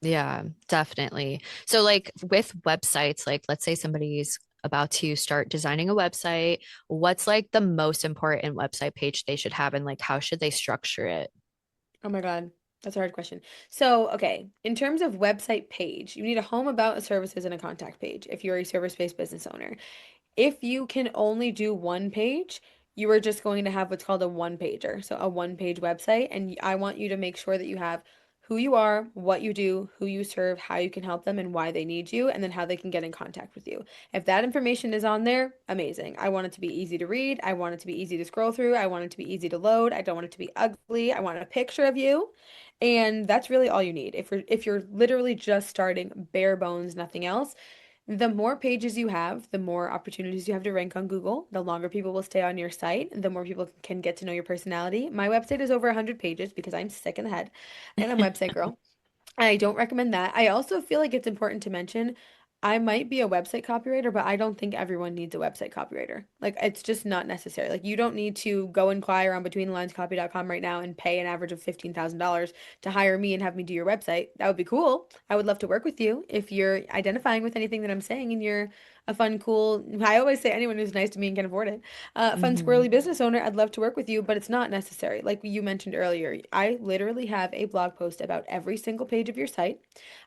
Yeah, definitely. So, like with websites, like let's say somebody's about to start designing a website, what's like the most important website page they should have, and like how should they structure it? Oh my God. That's a hard question. So, okay, in terms of website page, you need a home about a services and a contact page if you're a service-based business owner. If you can only do one page, you are just going to have what's called a one pager. So a one page website. And I want you to make sure that you have who you are, what you do, who you serve, how you can help them, and why they need you, and then how they can get in contact with you. If that information is on there, amazing. I want it to be easy to read. I want it to be easy to scroll through. I want it to be easy to load. I don't want it to be ugly. I want a picture of you. And that's really all you need. If you're literally just starting bare bones, nothing else, the more pages you have, the more opportunities you have to rank on Google, the longer people will stay on your site, the more people can get to know your personality. My website is over 100 pages because I'm sick in the head and I'm a website girl. I don't recommend that. I also feel like it's important to mention I might be a website copywriter, but I don't think everyone needs a website copywriter. Like it's just not necessary. Like you don't need to go inquire on betweenthelinescopy.com right now and pay an average of $15,000 to hire me and have me do your website. That would be cool. I would love to work with you if you're identifying with anything that I'm saying and you're a fun, cool, I always say anyone who's nice to me and can afford it. Fun, Hmm. squirrely business owner, I'd love to work with you, but it's not necessary. Like you mentioned earlier, I literally have a blog post about every single page of your site.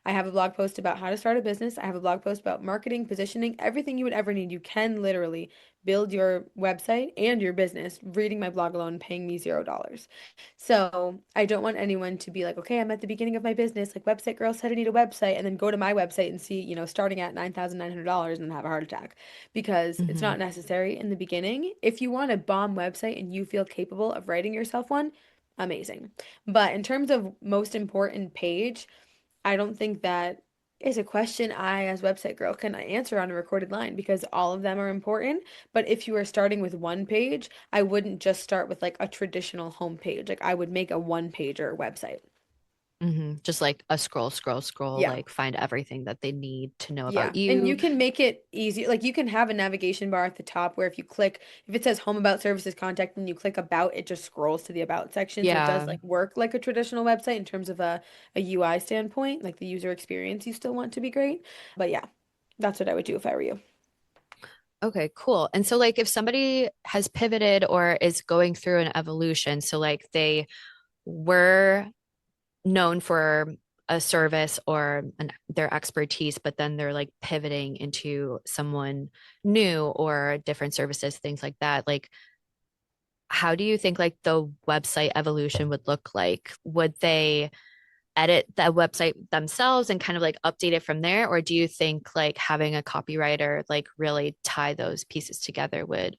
I have a blog post about how to start a business. I have a blog post about marketing, positioning, everything you would ever need. You can literally build your website and your business reading my blog alone, paying me $0. So I don't want anyone to be like, okay, I'm at the beginning of my business. Like website girl said I need a website and then go to my website and see, starting at $9,900 and then have a heart attack because it's Hmm. not necessary in the beginning. If you want a bomb website and you feel capable of writing yourself one, amazing. But in terms of most important page, I don't think that is a question I, as website girl, can answer on a recorded line because all of them are important. But if you are starting with one page, I wouldn't just start with like a traditional homepage. Like I would make a one pager website. Hmm. Just like a scroll, Yeah. like find everything that they need to know Yeah. about And you. you can make it easy. Like you can have a navigation bar at the top where if it says home about services contact and you click about, it just scrolls to the about section. So it does Yeah. like work like a traditional website in terms of a UI standpoint, like the user experience you still want to be great. But yeah, that's what I would do if I were you. Okay, cool. And so, like, if somebody has pivoted or is going through an evolution, so like they were known for a service or their expertise, but then they're like pivoting into someone new or different services, things like that. Like, how do you think like the website evolution would look like? Would they edit the website themselves and kind of like update it from there? Or do you think like having a copywriter like really tie those pieces together would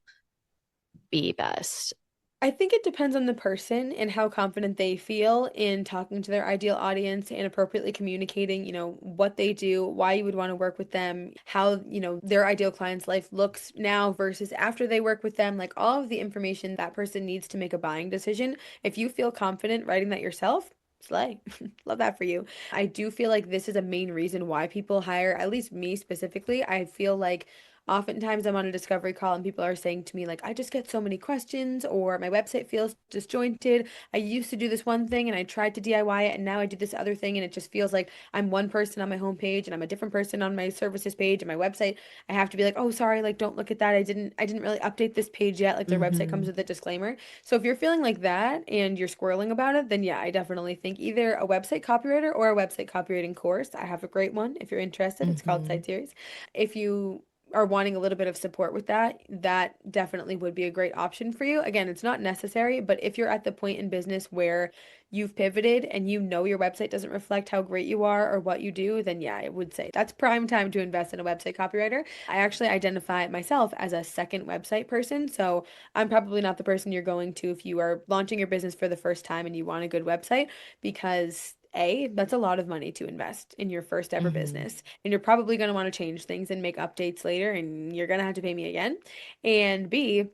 be best? I think it depends on the person and how confident they feel in talking to their ideal audience and appropriately communicating, what they do, why you would want to work with them, how, their ideal client's life looks now versus after they work with them, like all of the information that person needs to make a buying decision. If you feel confident writing that yourself, slay. Love that for you. I do feel like this is a main reason why people hire, at least me specifically. I feel like oftentimes I'm on a discovery call and people are saying to me, like, I just get so many questions, or my website feels disjointed. I used to do this one thing and I tried to DIY it, and now I do this other thing, and it just feels like I'm one person on my homepage and I'm a different person on my services page and my website. I have to be like, oh, sorry, like, don't look at that. I didn't really update this page yet. Like, their website comes Hmm. with a disclaimer. So if you're feeling like that and you're squirreling about it, then yeah, I definitely think either a website copywriter or a website copywriting course. I have a great one if you're interested. It's called Hmm. Site Series. If you are wanting a little bit of support with that, that definitely would be a great option for you. Again, it's not necessary, but if you're at the point in business where you've pivoted and you know your website doesn't reflect how great you are or what you do, then yeah, I would say that's prime time to invest in a website copywriter. I actually identify myself as a second website person, so I'm probably not the person you're going to if you are launching your business for the first time and you want a good website, because A, that's a lot of money to invest in your first ever Hmm. business. And you're probably going to want to change things and make updates later, and you're going to have to pay me again. And B,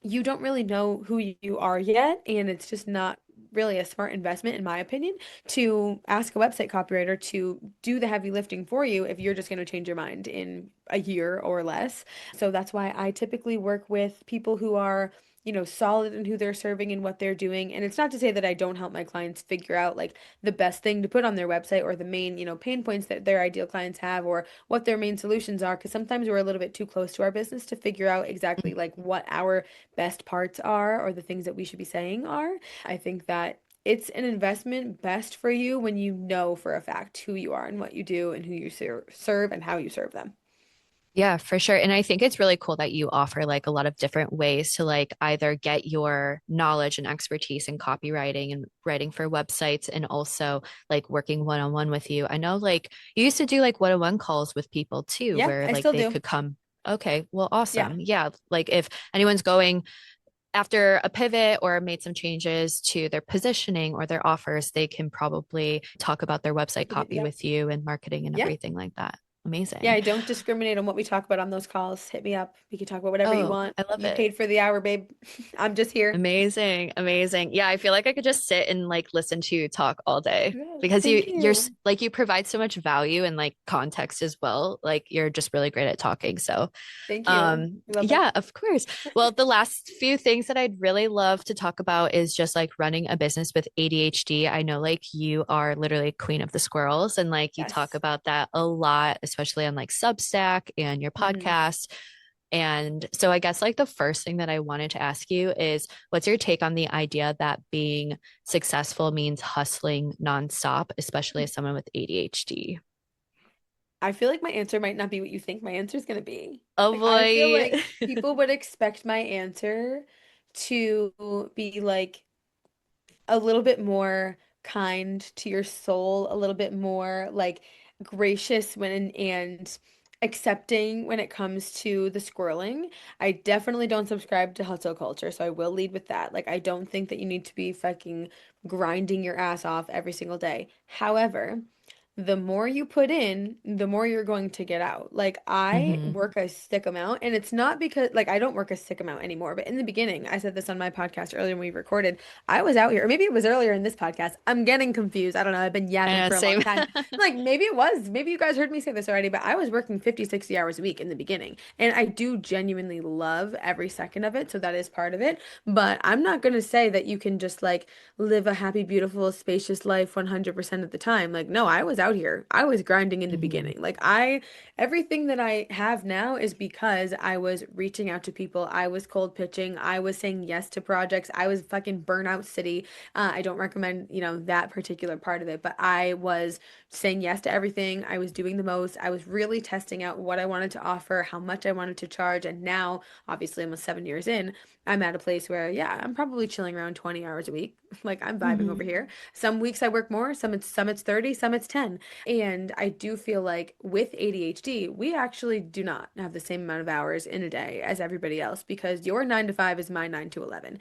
you don't really know who you are yet, and it's just not really a smart investment, in my opinion, to ask a website copywriter to do the heavy lifting for you if you're just going to change your mind in a year or less. So that's why I typically work with people who are, solid in who they're serving and what they're doing. And it's not to say that I don't help my clients figure out like the best thing to put on their website or the main, pain points that their ideal clients have or what their main solutions are, because sometimes we're a little bit too close to our business to figure out exactly like what our best parts are or the things that we should be saying are. I think that it's an investment best for you when you know for a fact who you are and what you do and who you serve and how you serve them. Yeah, for sure. And I think it's really cool that you offer like a lot of different ways to like either get your knowledge and expertise in copywriting and writing for websites and also like working one-on-one with you. I know like you used to do like one-on-one calls with people too, Yeah, where I like still they do. could come. Okay, well, Yeah. awesome. Yeah, like if anyone's going after a pivot or made some changes to their positioning or their offers, they can probably talk about their They website could hit me copy up. with you and marketing and Yeah. everything like that. Yeah, Amazing. I don't discriminate on what we talk about on those calls. Hit me up. We can talk about whatever you Oh, want. I love You it. paid for the hour, babe. I'm just here. Amazing, amazing. Yeah, I feel like I could just sit and like listen to you talk all day Yeah, because thank you're you. like you provide so much value and like context as well. Like you're just really great at talking. So, Thank you. I love it. yeah, of course. Well, the last few things that I'd really love to talk about is just like running a business with ADHD. I know like you are literally queen of the squirrels and like you talk Yes. about that a lot, especially on like Substack and your Hmm. podcast. And so I guess like the first thing that I wanted to ask you is what's your take on the idea that being successful means hustling nonstop, especially as someone with ADHD? I feel like my answer might not be what you think my answer is going to be. Oh Like, I feel boy. like people would expect my answer to be like a little bit more kind to your soul, a little bit more like gracious when and accepting when it comes to the squirreling. I definitely don't subscribe to hustle culture, so I will lead with that. Like, I don't think that you need to be fucking grinding your ass off every single day. However, the more you put in, the more you're going to get out. Like, I Hmm. work a sick amount, and it's not because, like, I don't work a sick amount anymore, but in the beginning, I said this on my podcast earlier when we recorded. I was out here, or maybe it was earlier in this podcast. I'm getting confused. I don't know. I've been I yapping know, for a long same. time. Like, maybe it was. Maybe you guys heard me say this already, but I was working 50, 60 hours a week in the beginning. And I do genuinely love every second of it. So that is part of it. But I'm not going to say that you can just like live a happy, beautiful, spacious life 100% of the time. Like, no, I was out here. I was grinding in the Hmm. beginning. Everything that I have now is because I was reaching out to people. I was cold pitching. I was saying yes to projects. I was fucking burnout city. I don't recommend, that particular part of it, but I was saying yes to everything. I was doing the most. I was really testing out what I wanted to offer, how much I wanted to charge. And now, obviously, almost 7 years in, I'm at a place where, yeah, I'm probably chilling around 20 hours a week. Like, I'm vibing over Hmm. here. Some weeks I work more, some it's 30, some it's 10. And I do feel like with ADHD, we actually do not have the same amount of hours in a day as everybody else, because your 9 to 5 is my 9 to 11.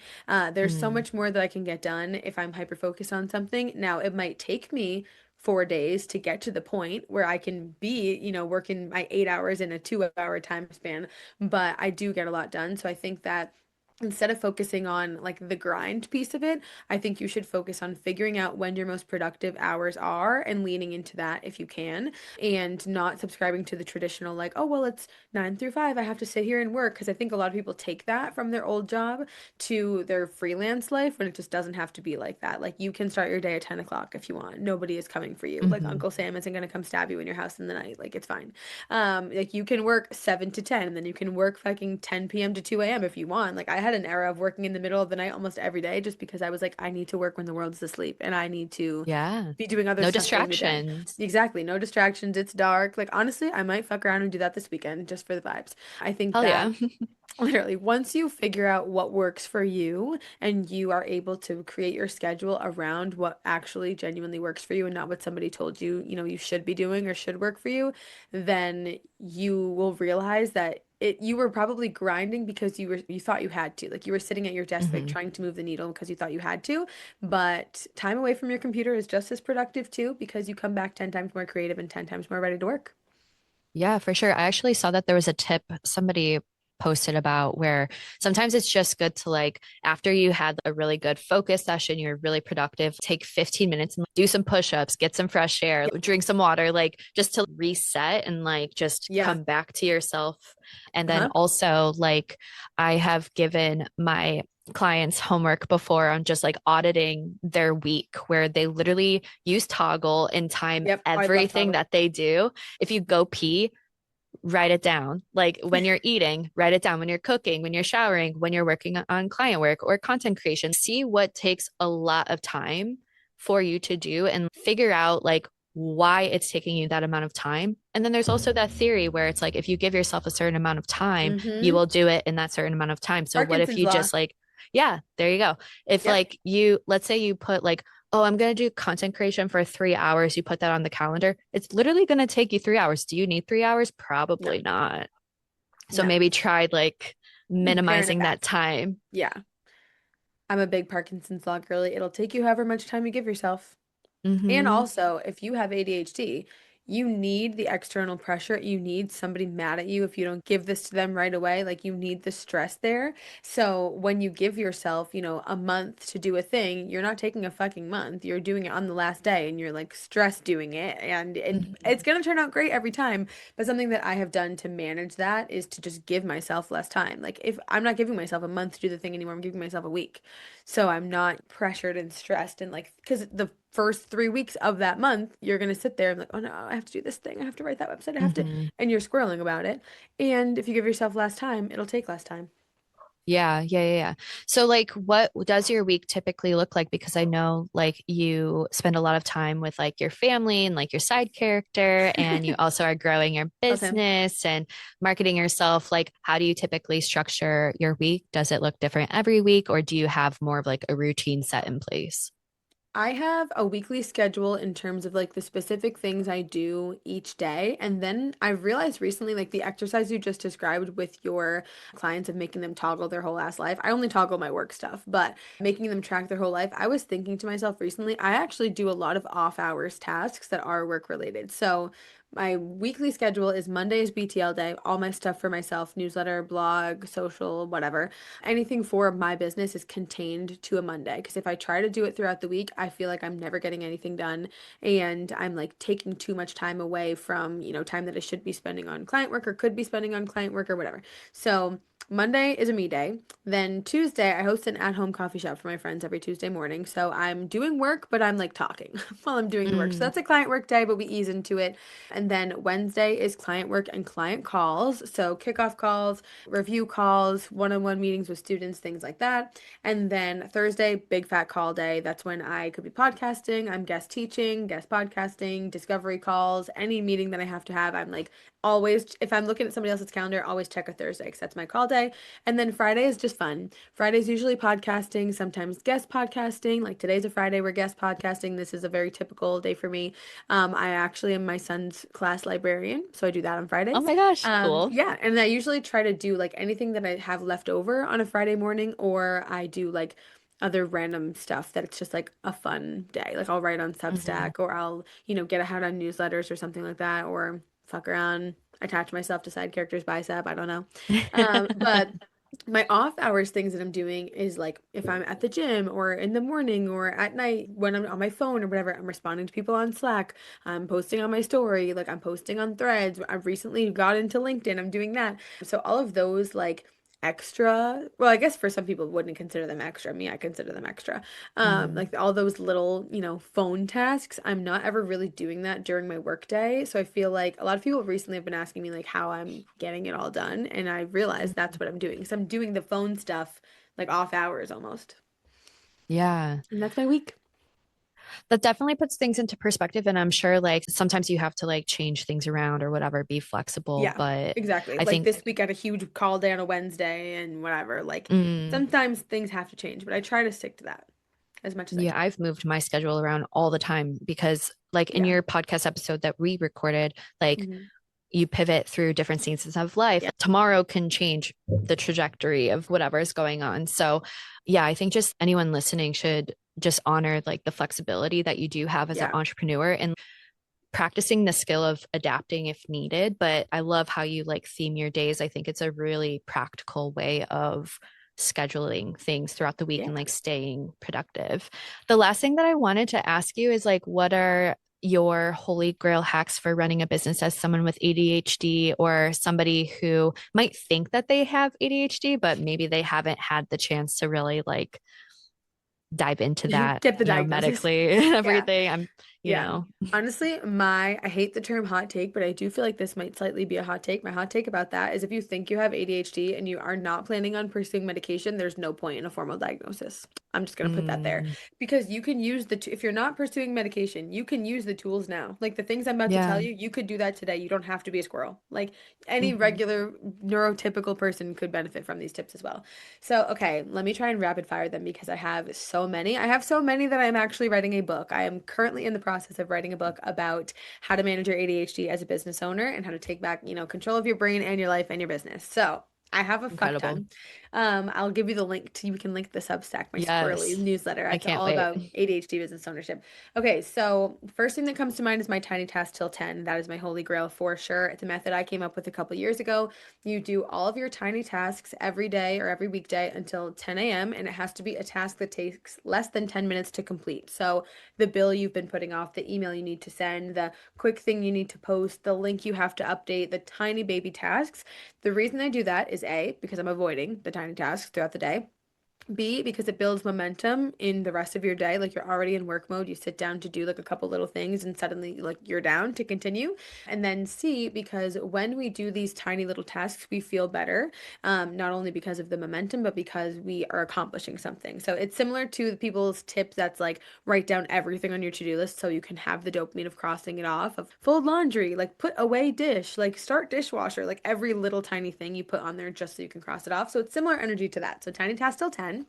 There's so Hmm. much more that I can get done if I'm hyper focused on something. Now, it might take me 4 days to get to the point where I can be, working my 8 hours in a 2 hour time span, but I do get a lot done. So I think that instead of focusing on like the grind piece of it, I think you should focus on figuring out when your most productive hours are and leaning into that if you can, and not subscribing to the traditional, like, oh, well, it's 9 through 5. I have to sit here and work. Because I think a lot of people take that from their old job to their freelance life when it just doesn't have to be like that. Like, you can start your day at 10 o'clock if you want. Nobody is coming for you. Like, Hmm. Uncle Sam isn't going to come stab you in your house in the night. Like, it's fine. Like, you can work 7 to 10, and then you can work fucking 10 p.m. to 2 a.m. if you want. Like, I had an era of working in the middle of the night almost every day just because I was like, I need to work when the world's asleep and I need to Yeah. be doing other No stuff during the day. distractions. Exactly. No distractions. It's dark. Like, honestly, I might fuck around and do that this weekend just for the vibes. I think Hell that yeah. literally, once you figure out what works for you and you are able to create your schedule around what actually genuinely works for you and not what somebody told you, you should be doing or should work for you, then you will realize that you were probably grinding because you thought you had to. Like you were sitting at your desk like Hmm. trying to move the needle because you thought you had to, but time away from your computer is just as productive too because you come back 10 times more creative and 10 times more ready to work. Yeah, for sure. I actually saw that there was a tip somebody posted about where sometimes it's just good to like after you had a really good focus session, you're really productive, take 15 minutes and do some push-ups, get some fresh air, Yeah. drink some water, like just to reset and like just Yeah. come back to yourself. And then Uh-huh. also like I have given my clients homework before on just like auditing their week where they literally use Toggle and time Yep. I love everything Toggle. that they do. If you go pee, write it down. Like when you're eating, write it down. When you're cooking, when you're showering, when you're working on client work or content creation, see what takes a lot of time for you to do and figure out like why it's taking you that amount of time. And then there's also that theory where it's like if you give yourself a certain amount of time, you Mm-hmm. will do it in that certain amount of time. So what if Parkinson's you law. just like, yeah, there you go. If Yep. like you, let's say you put like, oh, I'm going to do content creation for 3 hours. You put that on the calendar. It's literally going to take you 3 hours. Do you need 3 hours? No. Probably not. So No. maybe try like Paring it minimizing that back. time. Yeah. I'm a big Parkinson's law girly. It'll take you however much time you give yourself. And Mm-hmm. also, if you have ADHD, you need the external pressure. You need somebody mad at you if you don't give this to them right away. Like, you need the stress there. So, when you give yourself, a month to do a thing, you're not taking a fucking month. You're doing it on the last day and you're like stressed doing it. And it's Mm-hmm. going to turn out great every time. But something that I have done to manage that is to just give myself less time. Like, if I'm not giving myself a month to do the thing anymore, I'm giving myself a week. So I'm not pressured and stressed and like, because the first 3 weeks of that month, you're going to sit there and like, oh no, I have to do this thing. I have to write that website. I have to, Mm-hmm. and you're squirreling about it. And if you give yourself less time, it'll take less time. Yeah, yeah, yeah, yeah. So like what does your week typically look like? Because I know like you spend a lot of time with like your family and like your side character, and you also are growing your Love him. business and marketing yourself. Like how do you typically structure your week? Does it look different every week, or do you have more of like a routine set in place? I have a weekly schedule in terms of like the specific things I do each day. And then I realized recently, like the exercise you just described with your clients of making them toggle their whole ass life. I only toggle my work stuff, but making them track their whole life. I was thinking to myself recently, I actually do a lot of off hours tasks that are work related. So my weekly schedule is Monday is BTL day, all my stuff for myself, newsletter, blog, social, whatever. Anything for my business is contained to a Monday because if I try to do it throughout the week, I feel like I'm never getting anything done and I'm like taking too much time away from, time that I should be spending on client work or could be spending on client work or whatever. So Monday is a me day. Then Tuesday, I host an at-home coffee shop for my friends every Tuesday morning. So I'm doing work, but I'm like talking while I'm doing the work. So Mm, that's a client work day, but we ease into it. And then Wednesday is client work and client calls. So kickoff calls, review calls, one-on-one meetings with students, things like that. And then Thursday, big fat call day. That's when I could be podcasting, I'm guest teaching, guest podcasting, discovery calls, any meeting that I have to have. I'm like always, if I'm looking at somebody else's calendar, always check a Thursday because that's my call day. And then Friday is just fun. Friday's usually podcasting, sometimes guest podcasting. Like today's a Friday, we're guest podcasting. This is a very typical day for me. I actually am my son's class librarian, so I do that on oh Fridays. my gosh, cool. Yeah, and I usually try to do like anything that I have left over on a Friday morning, or I do like other random stuff that it's just like a fun day. Like I'll write on Hmm. Substack, or I'll, get out on newsletters or something like that, or fuck around, attach myself to side character's bicep. I don't know. But my off hours things that I'm doing is like if I'm at the gym or in the morning or at night when I'm on my phone or whatever, I'm responding to people on Slack. I'm posting on my story, like I'm posting on threads. I've recently got into LinkedIn. I'm doing that. So all of those like extra. Well, I guess for some people wouldn't consider them extra. Me, I consider them extra. Mm, Like all those little, phone tasks. I'm not ever really doing that during my workday. So I feel like a lot of people recently have been asking me like how I'm getting it all done, and I realized that's mhm. what I'm doing. So I'm doing the phone stuff like off hours almost. Yeah. And that's my week. That definitely puts things into perspective. And I'm sure like sometimes you have to like change things around or whatever, be flexible. Yeah, But exactly. I Like think, this week I had a huge call day on a Wednesday and whatever. Like mm, sometimes things have to change, but I try to stick to that as much as I yeah, can. I've moved my schedule around all the time because, like, in Yeah. your podcast episode that we recorded, like, Hmm. you pivot through different seasons of life. Yeah. Tomorrow can change the trajectory of whatever is going on. So, yeah, I think just anyone listening should just honor like the flexibility that you do have as an Yeah. entrepreneur and practicing the skill of adapting if needed. But I love how you like theme your days. I think it's a really practical way of scheduling things throughout the week Yeah. and like staying productive. The last thing that I wanted to ask you is like, what are your holy grail hacks for running a business as someone with ADHD or somebody who might think that they have ADHD, but maybe they haven't had the chance to really like dive into that, Get the diagnosis. medically and Yeah. everything. I'm, you Yeah. know, Honestly, I hate the term hot take, but I do feel like this might slightly be a hot take. My hot take about that is if you think you have ADHD and you are not planning on pursuing medication, there's no point in a formal diagnosis. I'm just going to put that there mm, because you can use if you're not pursuing medication, you can use the tools now. Like the things I'm about to tell yeah. you, you could do that today. You don't have to be a squirrel. Like any Mhm. regular neurotypical person could benefit from these tips as well. So, okay, let me try and rapid fire them because I have so many. I have so many that I'm actually writing a book. I am currently in the process of writing a book about how to manage your ADHD as a business owner and how to take back, control of your brain and your life and your business. So, I have a fuck Incredible. ton. I'll give you the link to, you can link the Substack, my squirrely Yes. newsletter. I It's can't all wait. about ADHD business ownership. Okay, so first thing that comes to mind is my tiny task till 10. That is my holy grail for sure. It's a method I came up with a couple years ago. You do all of your tiny tasks every day or every weekday until 10 a.m. and it has to be a task that takes less than 10 minutes to complete. So the bill you've been putting off, the email you need to send, the quick thing you need to post, the link you have to update, the tiny baby tasks. The reason I do that is A, because I'm avoiding the tiny tasks throughout the day. B, because it builds momentum in the rest of your day. Like you're already in work mode, you sit down to do like a couple little things and suddenly like you're down to continue. And then C, because when we do these tiny little tasks, we feel better, not only because of the momentum, but because we are accomplishing something. So it's similar to the people's tips that's like write down everything on your to-do list so you can have the dopamine of crossing it off, of fold laundry, like put away dish, like start dishwasher, like every little tiny thing you put on there just so you can cross it off. So it's similar energy to that. So tiny task till 10.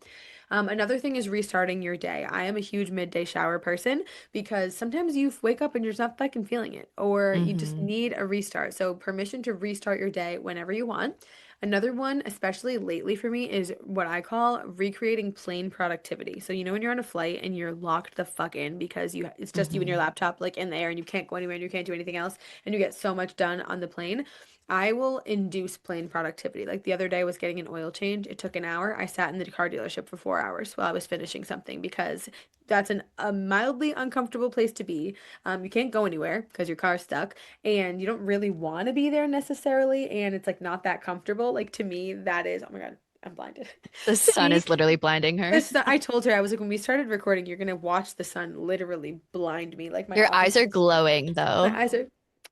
Another thing is restarting your day. I am a huge midday shower person because sometimes you wake up and you're just not fucking feeling it, or you just Hmm. need a restart. So, permission to restart your day whenever you want. Another one, especially lately for me, is what I call recreating plane productivity. So, when you're on a flight and you're locked the fuck in because it's just you and your Hmm. laptop like in the air and you can't go anywhere and you can't do anything else and you get so much done on the plane. I will induce plane productivity. Like the other day, I was getting an oil change. It took an hour. I sat in the car dealership for 4 hours while I was finishing something because that's a mildly uncomfortable place to be. You can't go anywhere because your car's stuck, and you don't really want to be there necessarily. And it's like not that comfortable. Like to me, that is, oh my God, I'm blinded. The To sun me, is literally blinding her. I told her, I was like, when we started recording, you're gonna watch the sun literally blind me. Like my Your office eyes are is glowing though. my eyes are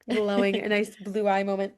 glowing, a nice blue eye moment.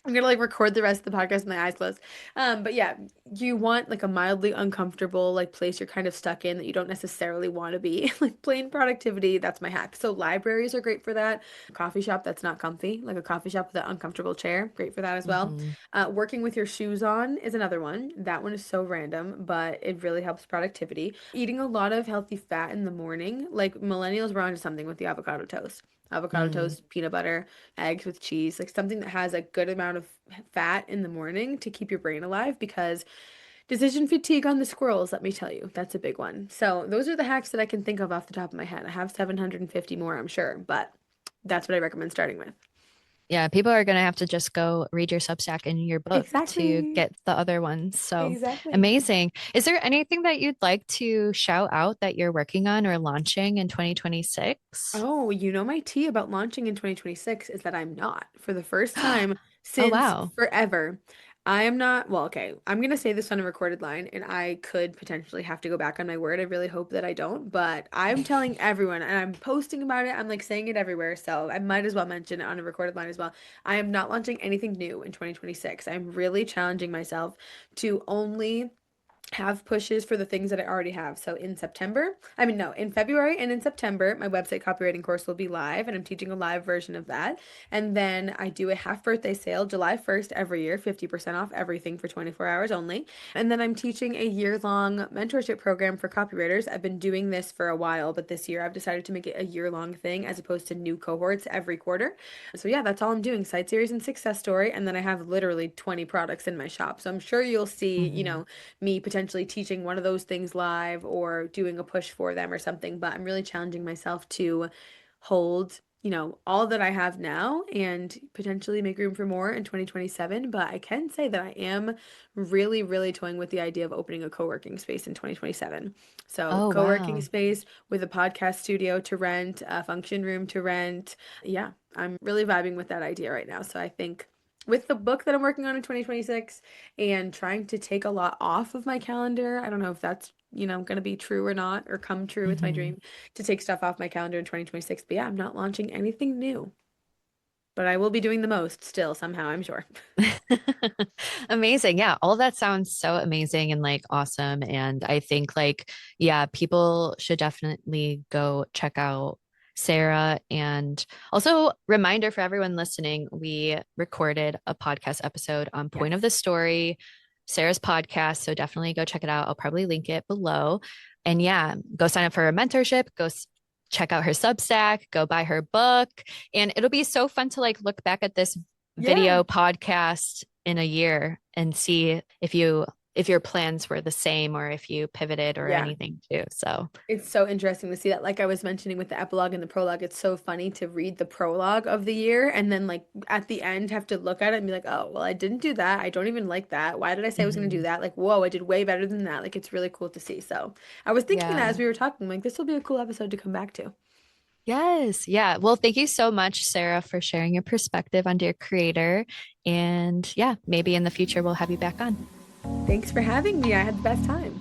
I'm gonna like record the rest of the podcast with my eyes closed. But yeah, you want like a mildly uncomfortable like place you're kind of stuck in that you don't necessarily want to be. Like plain productivity, that's my hack. So libraries are great for that. Coffee shop that's not comfy, like a coffee shop with an uncomfortable chair, great for that as well. Hmm. Working with your shoes on is another one. That one is so random, but it really helps productivity. Eating a lot of healthy fat in the morning, like millennials were onto something with the avocado toast. Avocado Mm. toast, peanut butter, eggs with cheese, like something that has a good amount of fat in the morning to keep your brain alive because decision fatigue on the squirrels, let me tell you, that's a big one. So, those are the hacks that I can think of off the top of my head. I have 750 more, I'm sure, but that's what I recommend starting with. Yeah, people are gonna have to just go read your Substack and your book to Exactly. get the other ones. So Exactly. amazing. Is there anything that you'd like to shout out that you're working on or launching in 2026? Oh, my tea about launching in 2026 is that I'm not. For the first time Oh since wow. forever, I am not, well, okay, I'm gonna say this on a recorded line, and I could potentially have to go back on my word. I really hope that I don't, but I'm telling everyone, and I'm posting about it. I'm like saying it everywhere, so I might as well mention it on a recorded line as well. I am not launching anything new in 2026. I'm really challenging myself to only have pushes for the things that I already have. So in September, I mean, no, in February and in September, my website copywriting course will be live, and I'm teaching a live version of that. And then I do a half birthday sale July 1st every year, 50% off everything for 24 hours only. And then I'm teaching a year-long mentorship program for copywriters. I've been doing this for a while, but this year I've decided to make it a year-long thing as opposed to new cohorts every quarter. So yeah, that's all I'm doing, site series and success story. And then I have literally 20 products in my shop. So I'm sure you'll see, Mhm. me potentially teaching one of those things live or doing a push for them or something. But I'm really challenging myself to hold, all that I have now and potentially make room for more in 2027. But I can say that I am really, really toying with the idea of opening a co-working space in 2027. So, Oh, co-working wow. space with a podcast studio to rent, a function room to rent. Yeah, I'm really vibing with that idea right now. So, I think with the book that I'm working on in 2026 and trying to take a lot off of my calendar. I don't know if that's, going to be true or not or come true. It's my Mhm. dream to take stuff off my calendar in 2026. But yeah, I'm not launching anything new, but I will be doing the most still somehow, I'm sure. Amazing. Yeah, all of that sounds so amazing and like awesome. And I think like, yeah, people should definitely go check out Sarah. And also, reminder for everyone listening, we recorded a podcast episode on Point of Yes. the Story, Sarah's podcast. So definitely go check it out. I'll probably link it below. And yeah, go sign up for a mentorship, check out her Substack, go buy her book. And it'll be so fun to like look back at this Yeah. video podcast in a year and see if your plans were the same or if you pivoted or Yeah. anything too. So, It's so interesting to see that. Like I was mentioning with the epilogue and the prologue, it's so funny to read the prologue of the year and then, like, at the end, have to look at it and be like, oh, well, I didn't do that. I don't even like that. Why did I say I was going to do mhm. that? Like, whoa, I did way better than that. Like, it's really cool to see. So I was thinking that Yeah. as we were talking, like, this will be a cool episode to come back to. Yes. Yeah. Well, thank you so much, Sarah, for sharing your perspective on Dear Creator. And yeah, maybe in the future we'll have you back on. Thanks for having me. I had the best time.